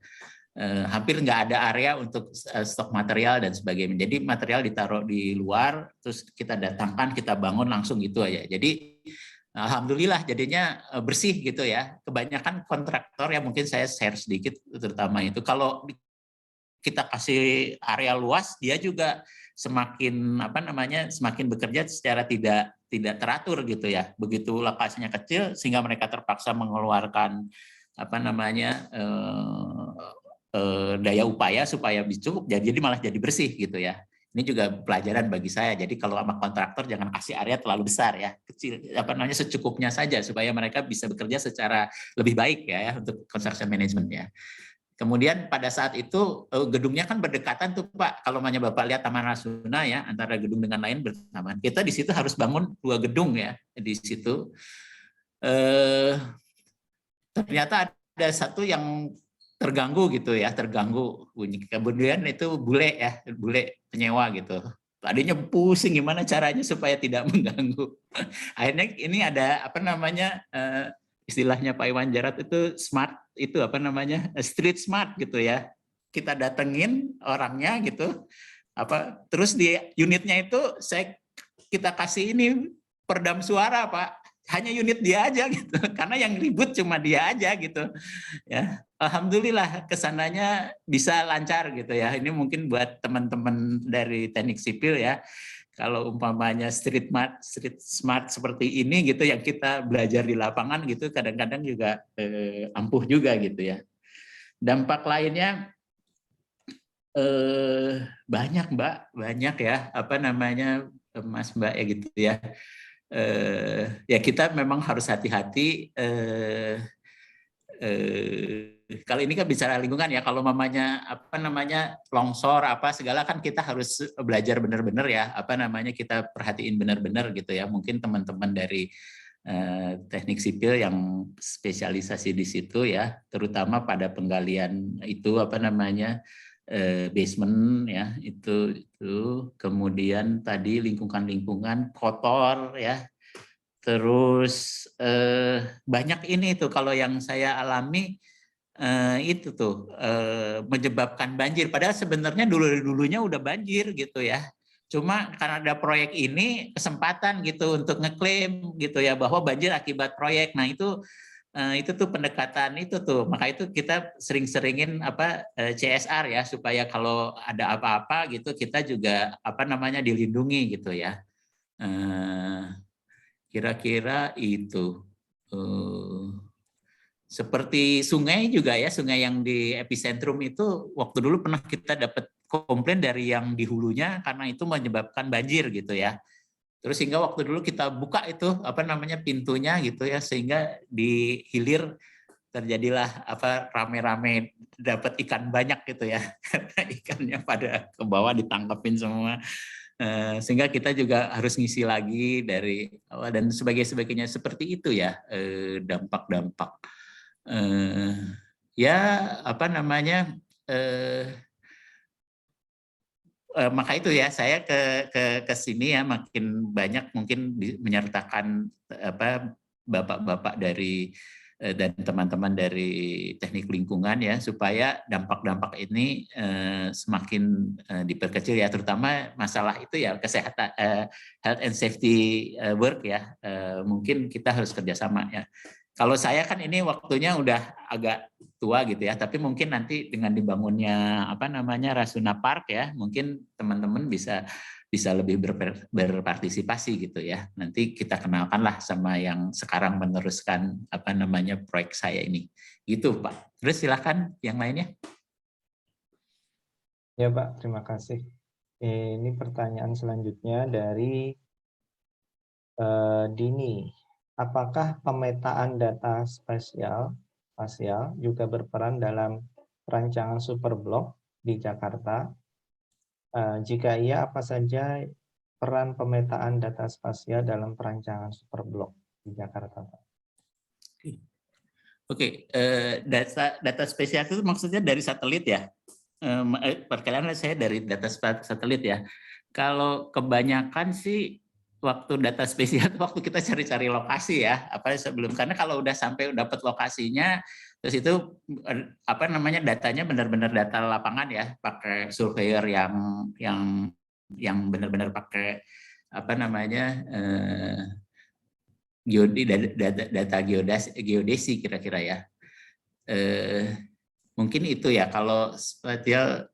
Hampir nggak ada area untuk stok material dan sebagainya. Jadi material ditaruh di luar, terus kita datangkan, kita bangun langsung gitu aja. Jadi alhamdulillah jadinya bersih gitu ya. Kebanyakan kontraktor ya, mungkin saya share sedikit terutama itu. Kalau kita kasih area luas, dia juga semakin semakin bekerja secara tidak teratur gitu ya. Begitu lokasinya kecil sehingga mereka terpaksa mengeluarkan daya upaya supaya cukup, jadi malah jadi bersih gitu ya. Ini juga pelajaran bagi saya. Jadi kalau sama kontraktor jangan kasih area terlalu besar ya, kecil secukupnya saja supaya mereka bisa bekerja secara lebih baik ya untuk construction management ya. Kemudian pada saat itu gedungnya kan berdekatan tuh Pak. Kalau Bapak lihat Taman Rasuna ya, antara gedung dengan lain bersamaan. Kita di situ harus bangun 2 gedung ya di situ. Ternyata ada satu yang terganggu gitu ya, terganggu bunyi. Kemudian itu bule penyewa gitu. Tadinya pusing gimana caranya supaya tidak mengganggu. Akhirnya ini ada istilahnya Pak Iwan Jarot itu smart, itu street smart gitu ya. Kita datengin orangnya gitu. Terus di unitnya itu kita kasih ini peredam suara Pak. Hanya unit dia aja gitu, karena yang ribut cuma dia aja gitu ya. Alhamdulillah kesananya bisa lancar gitu ya. Ini mungkin buat teman-teman dari teknik sipil ya, kalau umpamanya street smart seperti ini gitu yang kita belajar di lapangan gitu, kadang-kadang juga ampuh juga gitu ya. Dampak lainnya Banyak Mbak, banyak ya, apa namanya Mas Mbak ya gitu ya. Ya kita memang harus hati-hati. Kalau ini kan bicara lingkungan ya, kalau mamanya apa namanya longsor apa segala kan kita harus belajar benar-benar ya, apa namanya kita perhatiin benar-benar gitu ya. Mungkin teman-teman dari teknik sipil yang spesialisasi di situ ya, terutama pada penggalian itu apa namanya basement ya, itu kemudian tadi lingkungan kotor ya. Terus banyak ini tuh kalau yang saya alami itu tuh menyebabkan banjir. Padahal sebenarnya dulunya udah banjir gitu ya. Cuma karena ada proyek ini kesempatan gitu untuk ngeklaim gitu ya bahwa banjir akibat proyek. Nah itu tuh pendekatan itu tuh. Maka itu kita sering-seringin apa CSR ya supaya kalau ada apa-apa gitu kita juga apa namanya dilindungi gitu ya. Kira-kira itu. Seperti sungai juga ya, sungai yang di epicentrum itu waktu dulu pernah kita dapat komplain dari yang di hulunya karena itu menyebabkan banjir gitu ya. Terus sehingga waktu dulu kita buka itu apa namanya pintunya gitu ya, sehingga di hilir terjadilah apa rame-rame dapat ikan banyak gitu ya. Karena ikannya pada ke bawah ditangkapin semua. Sehingga kita juga harus ngisi lagi dari awal dan sebagainya seperti itu ya dampak-dampak ya apa namanya maka itu ya saya ke sini ya makin banyak mungkin menyertakan apa bapak-bapak dari dan teman-teman dari teknik lingkungan ya supaya dampak-dampak ini semakin diperkecil ya, terutama masalah itu ya kesehatan health and safety work ya, mungkin kita harus kerjasama ya. Kalau saya kan ini waktunya udah agak tua gitu ya, tapi mungkin nanti dengan dibangunnya apa namanya Rasuna Park ya, mungkin teman-teman bisa lebih berpartisipasi gitu ya. Nanti kita kenalkanlah sama yang sekarang meneruskan apa namanya proyek saya ini. Gitu Pak. Terus silakan yang lainnya. Ya Pak, terima kasih. Ini pertanyaan selanjutnya dari Dini. Apakah pemetaan data spasial juga berperan dalam perancangan superblok di Jakarta? Jika iya, apa saja peran pemetaan data spasial dalam perancangan superblok di Jakarta, Pak? Oke, data spasial itu maksudnya dari satelit ya? Perkiraan saya dari data satelit ya. Kalau kebanyakan sih waktu data spesial waktu kita cari-cari lokasi ya, apa sebelum, karena kalau udah sampai dapat lokasinya terus itu apa namanya datanya benar-benar data lapangan ya, pakai surveyor yang benar-benar pakai apa namanya data geodesi kira-kira ya. Mungkin itu ya kalau spatial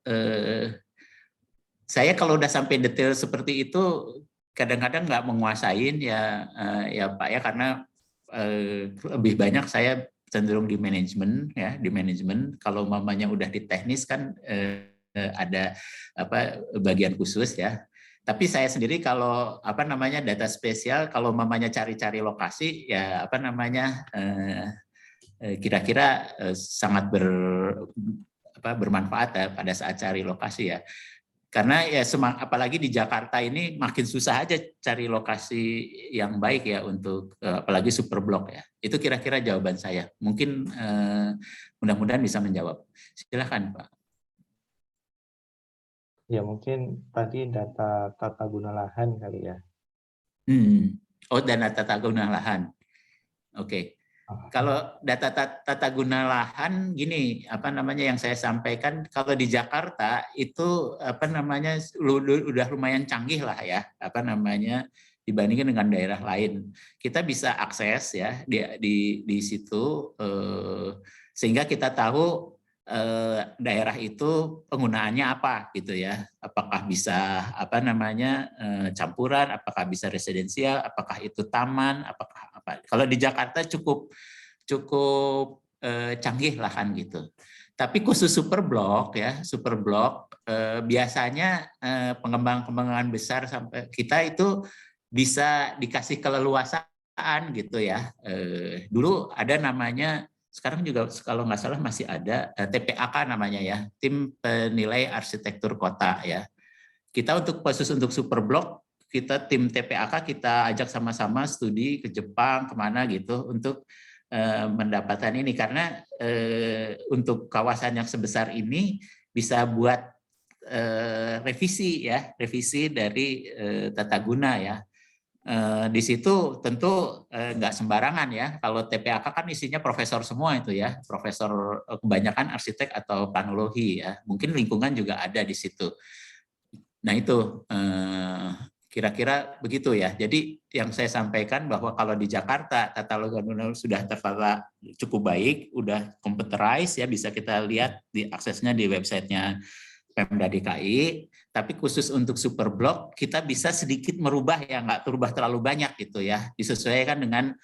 saya kalau udah sampai detail seperti itu kadang-kadang nggak menguasain ya Pak ya, karena lebih banyak saya cenderung di manajemen ya, di manajemen. Kalau mamanya udah di teknis kan ada apa bagian khusus ya. Tapi saya sendiri kalau apa namanya data spesial, kalau mamanya cari-cari lokasi ya apa namanya kira-kira sangat bermanfaat ya pada saat cari lokasi ya. Karena ya apalagi di Jakarta ini makin susah aja cari lokasi yang baik ya untuk apalagi superblok ya. Itu kira-kira jawaban saya. Mungkin mudah-mudahan bisa menjawab. Silakan Pak. Ya mungkin tadi data tata guna lahan kali ya. Oh, dana tata guna lahan. Oke. Kalau data tata guna lahan gini, apa namanya yang saya sampaikan, kalau di Jakarta itu apa namanya udah lumayan canggih lah ya, apa namanya dibandingkan dengan daerah lain. Kita bisa akses ya di situ sehingga kita tahu daerah itu penggunaannya apa gitu ya. Apakah bisa apa namanya campuran, apakah bisa residensial, apakah itu taman, apakah apa. Kalau di Jakarta cukup canggih lah kan gitu. Tapi khusus Superblock ya, Superblock biasanya pengembangan besar sampai kita itu bisa dikasih keleluasaan gitu ya. Dulu ada namanya, sekarang juga kalau nggak salah masih ada TPAK namanya ya, Tim Penilai Arsitektur Kota ya. Kita khusus untuk Superblock, kita tim TPAK kita ajak sama-sama studi ke Jepang kemana gitu untuk mendapatkan ini, karena untuk kawasan yang sebesar ini bisa buat revisi ya, revisi dari tata guna ya. Di situ tentu nggak sembarangan ya, kalau TPAK kan isinya profesor semua itu ya, profesor kebanyakan arsitek atau planologi ya, mungkin lingkungan juga ada di situ. Nah itu kira-kira begitu ya. Jadi yang saya sampaikan bahwa kalau di Jakarta tata logam sudah tertata cukup baik, udah computerized ya, bisa kita lihat aksesnya di websitenya Pemda DKI. Tapi khusus untuk Superblock kita bisa sedikit merubah ya, nggak terubah terlalu banyak gitu ya, disesuaikan dengan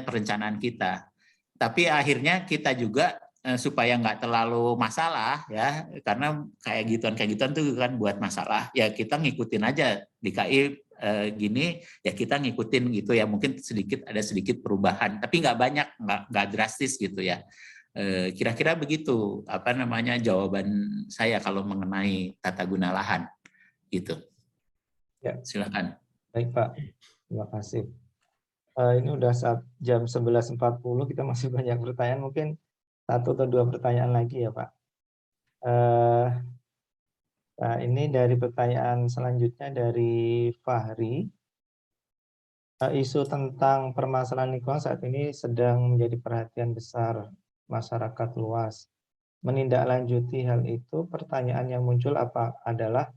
perencanaan kita. Tapi akhirnya kita juga supaya nggak terlalu masalah ya, karena kayak gituan tuh kan buat masalah ya, kita ngikutin aja DKI gini ya, kita ngikutin gitu ya, mungkin ada sedikit perubahan tapi nggak banyak, nggak drastis gitu ya. Kira-kira begitu jawaban saya kalau mengenai tata guna lahan gitu ya. Silakan. Baik Pak, terima kasih. Ini udah jam 11.40, kita masih banyak pertanyaan, mungkin 1 atau 2 pertanyaan lagi ya Pak. Nah, ini dari pertanyaan selanjutnya dari Fahri. Isu tentang permasalahan lingkungan saat ini sedang menjadi perhatian besar masyarakat luas. Menindaklanjuti hal itu, pertanyaan yang muncul adalah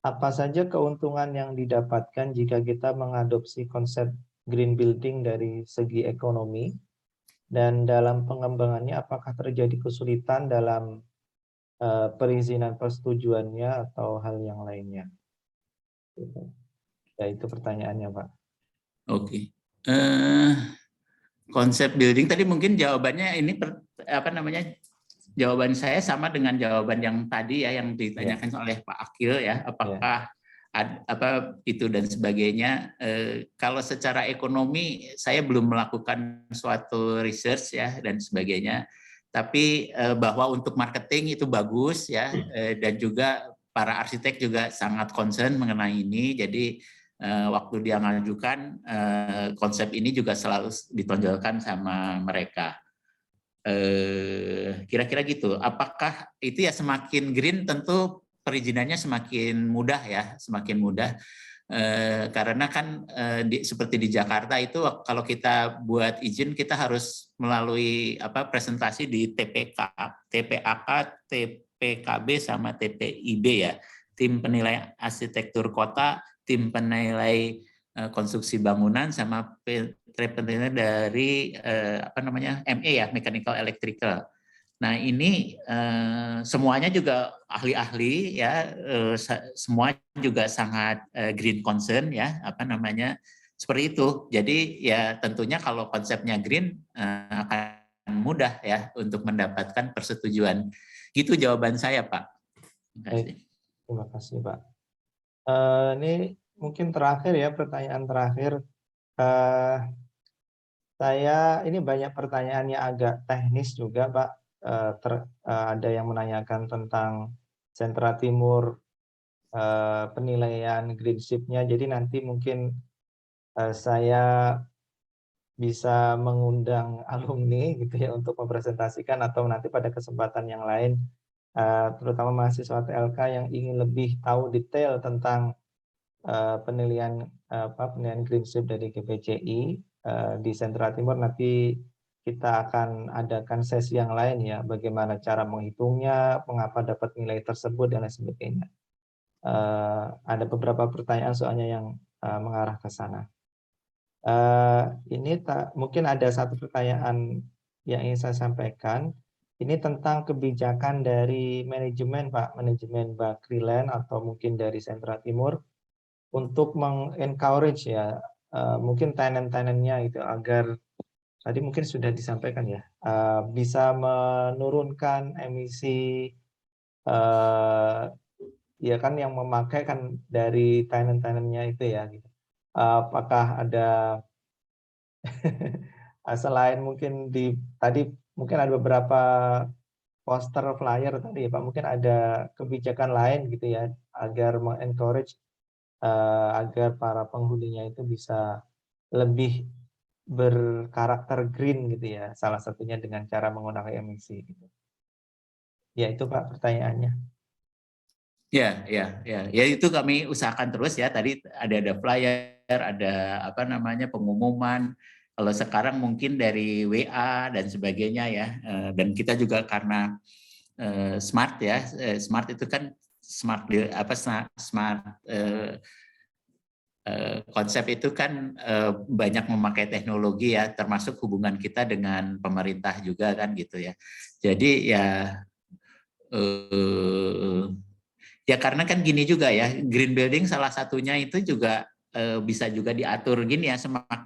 apa saja keuntungan yang didapatkan jika kita mengadopsi konsep green building dari segi ekonomi? Dan dalam pengembangannya apakah terjadi kesulitan dalam perizinan persetujuannya atau hal yang lainnya? Ya, itu pertanyaannya Pak. Oke. Konsep building tadi mungkin jawabannya ini jawaban saya sama dengan jawaban yang tadi ya, yang ditanyakan oleh Pak Akil ya, apakah itu dan sebagainya. Kalau secara ekonomi saya belum melakukan suatu research ya dan sebagainya, tapi bahwa untuk marketing itu bagus ya, dan juga para arsitek juga sangat concern mengenai ini. Jadi waktu dia mengajukan konsep ini juga selalu ditonjolkan sama mereka. Kira-kira gitu. Apakah itu ya, semakin green tentu perizinannya semakin mudah ya, semakin mudah. Karena kan seperti di Jakarta itu kalau kita buat izin kita harus melalui presentasi di TPAK, TPKB sama TPIB ya, tim penilai arsitektur kota, tim penilai konstruksi bangunan, sama penilai dari ME ya, mechanical electrical. Nah ini semuanya juga ahli-ahli ya, semua juga sangat green concern ya, seperti itu. Jadi ya tentunya kalau konsepnya green akan mudah ya untuk mendapatkan persetujuan. Gitu jawaban saya Pak. Terima kasih Pak. Ini mungkin terakhir ya, pertanyaan terakhir. Ini banyak pertanyaan yang agak teknis juga Pak. Ada yang menanyakan tentang Sentra Timur, penilaian greenship-nya. Jadi nanti mungkin saya bisa mengundang alumni gitu ya untuk mempresentasikan, atau nanti pada kesempatan yang lain, terutama mahasiswa TLK yang ingin lebih tahu detail tentang penilaian greenship dari GPCI di Sentra Timur. Nanti kita akan adakan sesi yang lain ya, bagaimana cara menghitungnya, mengapa dapat nilai tersebut, dan lain sebagainya. Ada beberapa pertanyaan soalnya yang mengarah ke sana. Mungkin ada satu pertanyaan yang ingin saya sampaikan. Ini tentang kebijakan dari manajemen Pak, manajemen Bakriland atau mungkin dari Sentra Timur untuk mengencourage ya, mungkin tenant-tenantnya itu agar tadi mungkin sudah disampaikan ya, bisa menurunkan emisi ya kan yang memakai kan dari tenant-tenantnya itu ya gitu. Apakah ada selain mungkin tadi mungkin ada beberapa poster flyer tadi ya Pak, mungkin ada kebijakan lain gitu ya agar mengencourage agar para penghuninya itu bisa lebih berkarakter green gitu ya, salah satunya dengan cara mengurangi emisi gitu. Ya itu Pak pertanyaannya. Ya itu kami usahakan terus ya. Tadi ada flyer, ada apa namanya pengumuman. Kalau sekarang mungkin dari WA dan sebagainya ya. Dan kita juga karena smart ya, smart itu kan smart konsep itu kan banyak memakai teknologi ya, termasuk hubungan kita dengan pemerintah juga kan gitu ya. Jadi ya ya karena kan gini juga ya, green building salah satunya itu juga bisa juga diatur gini ya,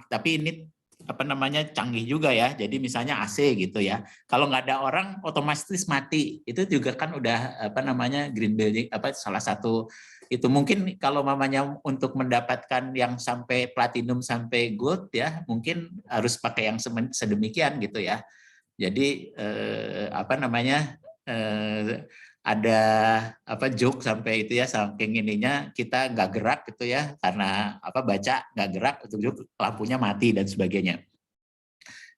tapi ini apa namanya canggih juga ya. Jadi misalnya AC gitu ya. Kalau nggak ada orang otomatis mati. Itu juga kan udah apa namanya green building apa salah satu itu mungkin kalau mamanya untuk mendapatkan yang sampai platinum sampai gold ya mungkin harus pakai yang sedemikian gitu ya. Jadi apa namanya ada apa joke sampai itu ya saking ininya kita nggak gerak gitu ya karena apa baca nggak gerak untuk lampunya mati dan sebagainya.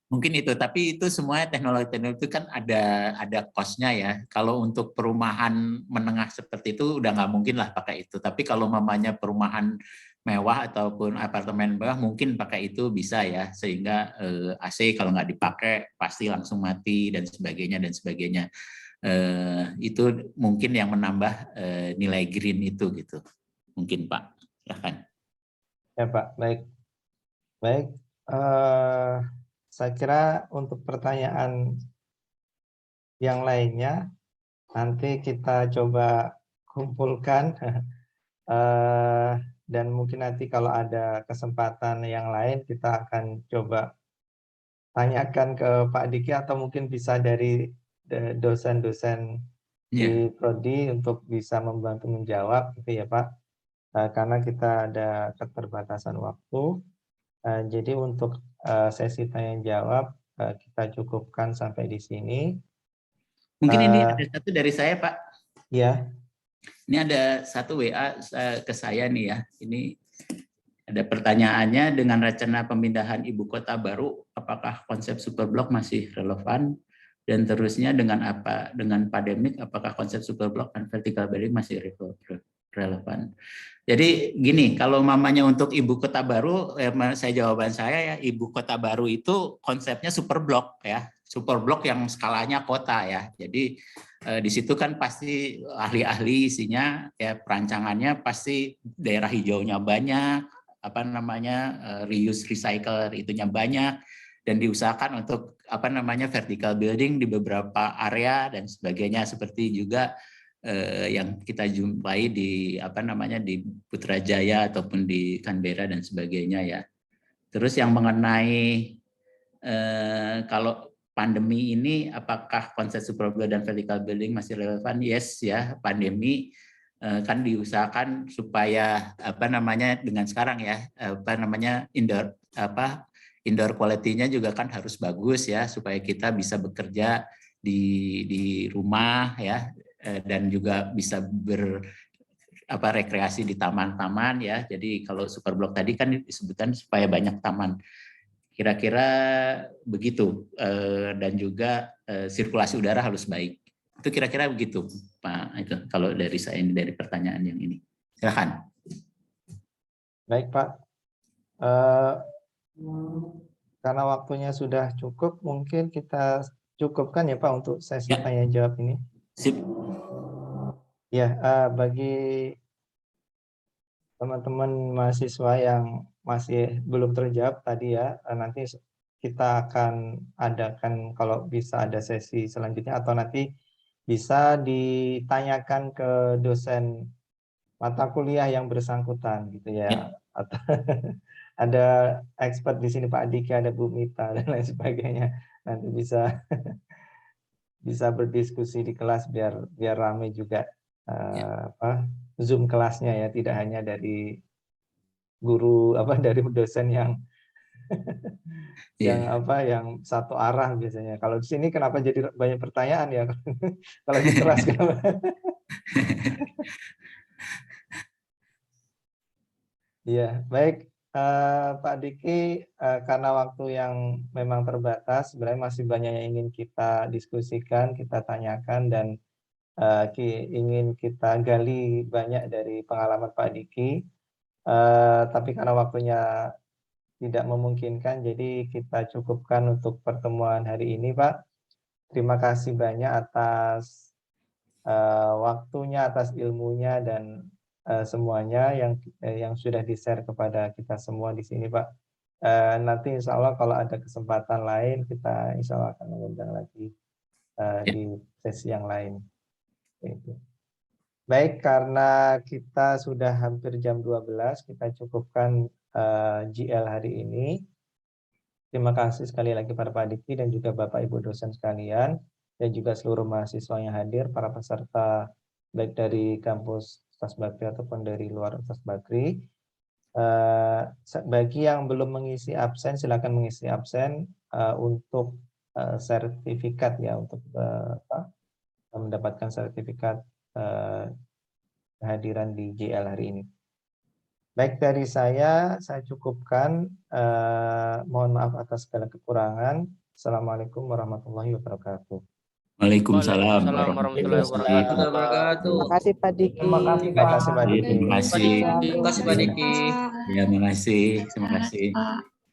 Mungkin itu, tapi itu semua teknologi itu kan ada cost-nya ya. Kalau untuk perumahan menengah seperti itu udah nggak mungkin lah pakai itu. Tapi kalau mamanya perumahan mewah ataupun apartemen mewah mungkin pakai itu bisa ya, sehingga AC kalau nggak dipakai pasti langsung mati dan sebagainya dan sebagainya. Itu mungkin yang menambah nilai green itu gitu. Mungkin Pak, silahkan. Ya Pak, baik. Saya kira untuk pertanyaan yang lainnya nanti kita coba kumpulkan dan mungkin nanti kalau ada kesempatan yang lain kita akan coba tanyakan ke Pak Diki atau mungkin bisa dari dosen-dosen di Prodi untuk bisa membantu menjawab gitu ya Pak, karena kita ada keterbatasan waktu. Jadi untuk sesi tanya jawab kita cukupkan sampai di sini. Mungkin ini ada satu dari saya Pak. Ya. Ini ada satu WA ke saya nih ya. Ini ada pertanyaannya, dengan rencana pemindahan ibu kota baru, apakah konsep superblok masih relevan? Dan terusnya dengan pandemik, apakah konsep superblok dan vertical building masih relevan? Jadi gini, kalau mamanya untuk ibu kota baru, jawaban saya ya, ibu kota baru itu konsepnya superblok ya, superblok yang skalanya kota ya. Jadi di situ kan pasti ahli-ahli isinya ya, perancangannya pasti daerah hijaunya banyak, apa namanya reuse recycle itunya banyak, dan diusahakan untuk apa namanya vertical building di beberapa area dan sebagainya, seperti juga yang kita jumpai di apa namanya di Putrajaya ataupun di Canberra dan sebagainya ya. Terus yang mengenai kalau pandemi ini apakah konsep superblok dan vertical building masih relevan? Yes ya, pandemi kan diusahakan supaya apa namanya dengan sekarang ya apa namanya indoor quality-nya juga kan harus bagus ya, supaya kita bisa bekerja di rumah ya, dan juga bisa rekreasi di taman-taman ya. Jadi kalau superblok tadi kan disebutkan supaya banyak taman. Kira-kira begitu, dan juga sirkulasi udara harus baik. Itu kira-kira begitu Pak. Itu kalau dari saya ini, dari pertanyaan yang ini. Silakan. Baik Pak. Karena waktunya sudah cukup, mungkin kita cukupkan ya Pak untuk sesi tanya jawab ini. Sip. Ya, bagi teman-teman mahasiswa yang masih belum terjawab tadi ya, nanti kita akan adakan kalau bisa ada sesi selanjutnya, atau nanti bisa ditanyakan ke dosen mata kuliah yang bersangkutan gitu ya, ada expert di sini Pak Diki, ada Bu Mita dan lain sebagainya. Nanti bisa bisa berdiskusi di kelas biar ramai juga Zoom kelasnya ya, tidak hanya dari guru dari dosen yang yang satu arah biasanya. Kalau di sini kenapa jadi banyak pertanyaan ya? Kalau di kelas kenapa? Iya, baik Pak Diki, karena waktu yang memang terbatas, sebenarnya masih banyak yang ingin kita diskusikan, kita tanyakan, dan ingin kita gali banyak dari pengalaman Pak Diki. Tapi karena waktunya tidak memungkinkan, jadi kita cukupkan untuk pertemuan hari ini, Pak. Terima kasih banyak atas waktunya, atas ilmunya, dan semuanya yang sudah di-share kepada kita semua di sini, Pak. Nanti insya Allah kalau ada kesempatan lain, kita insya Allah akan mengundang lagi di sesi yang lain. Baik, karena kita sudah hampir jam 12, kita cukupkan GL hari ini. Terima kasih sekali lagi pada Pak Diki dan juga Bapak Ibu dosen sekalian, dan juga seluruh mahasiswa yang hadir, para peserta baik dari kampus Ustaz Bakri ataupun dari luar Ustaz Bakri. Bagi yang belum mengisi absen, silakan mengisi absen untuk sertifikat ya, untuk mendapatkan sertifikat kehadiran di JL hari ini. Baik, dari saya cukupkan. Mohon maaf atas segala kekurangan. Assalamualaikum warahmatullahi wabarakatuh. Waalaikumsalam warahmatullahi wabarakatuh. Terima kasih Pak Diki. Terima kasih Pak Diki. Terima kasih. Terima kasih Pak Diki. Ya, makasih. Terima kasih.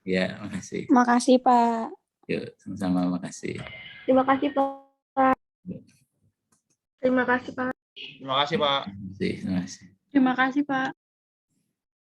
Ya, makasih. Makasih Pak. Yuk, sama-sama makasih. Terima kasih Pak. Terima kasih Pak. Terima kasih Pak. Terima kasih. Terima kasih Pak.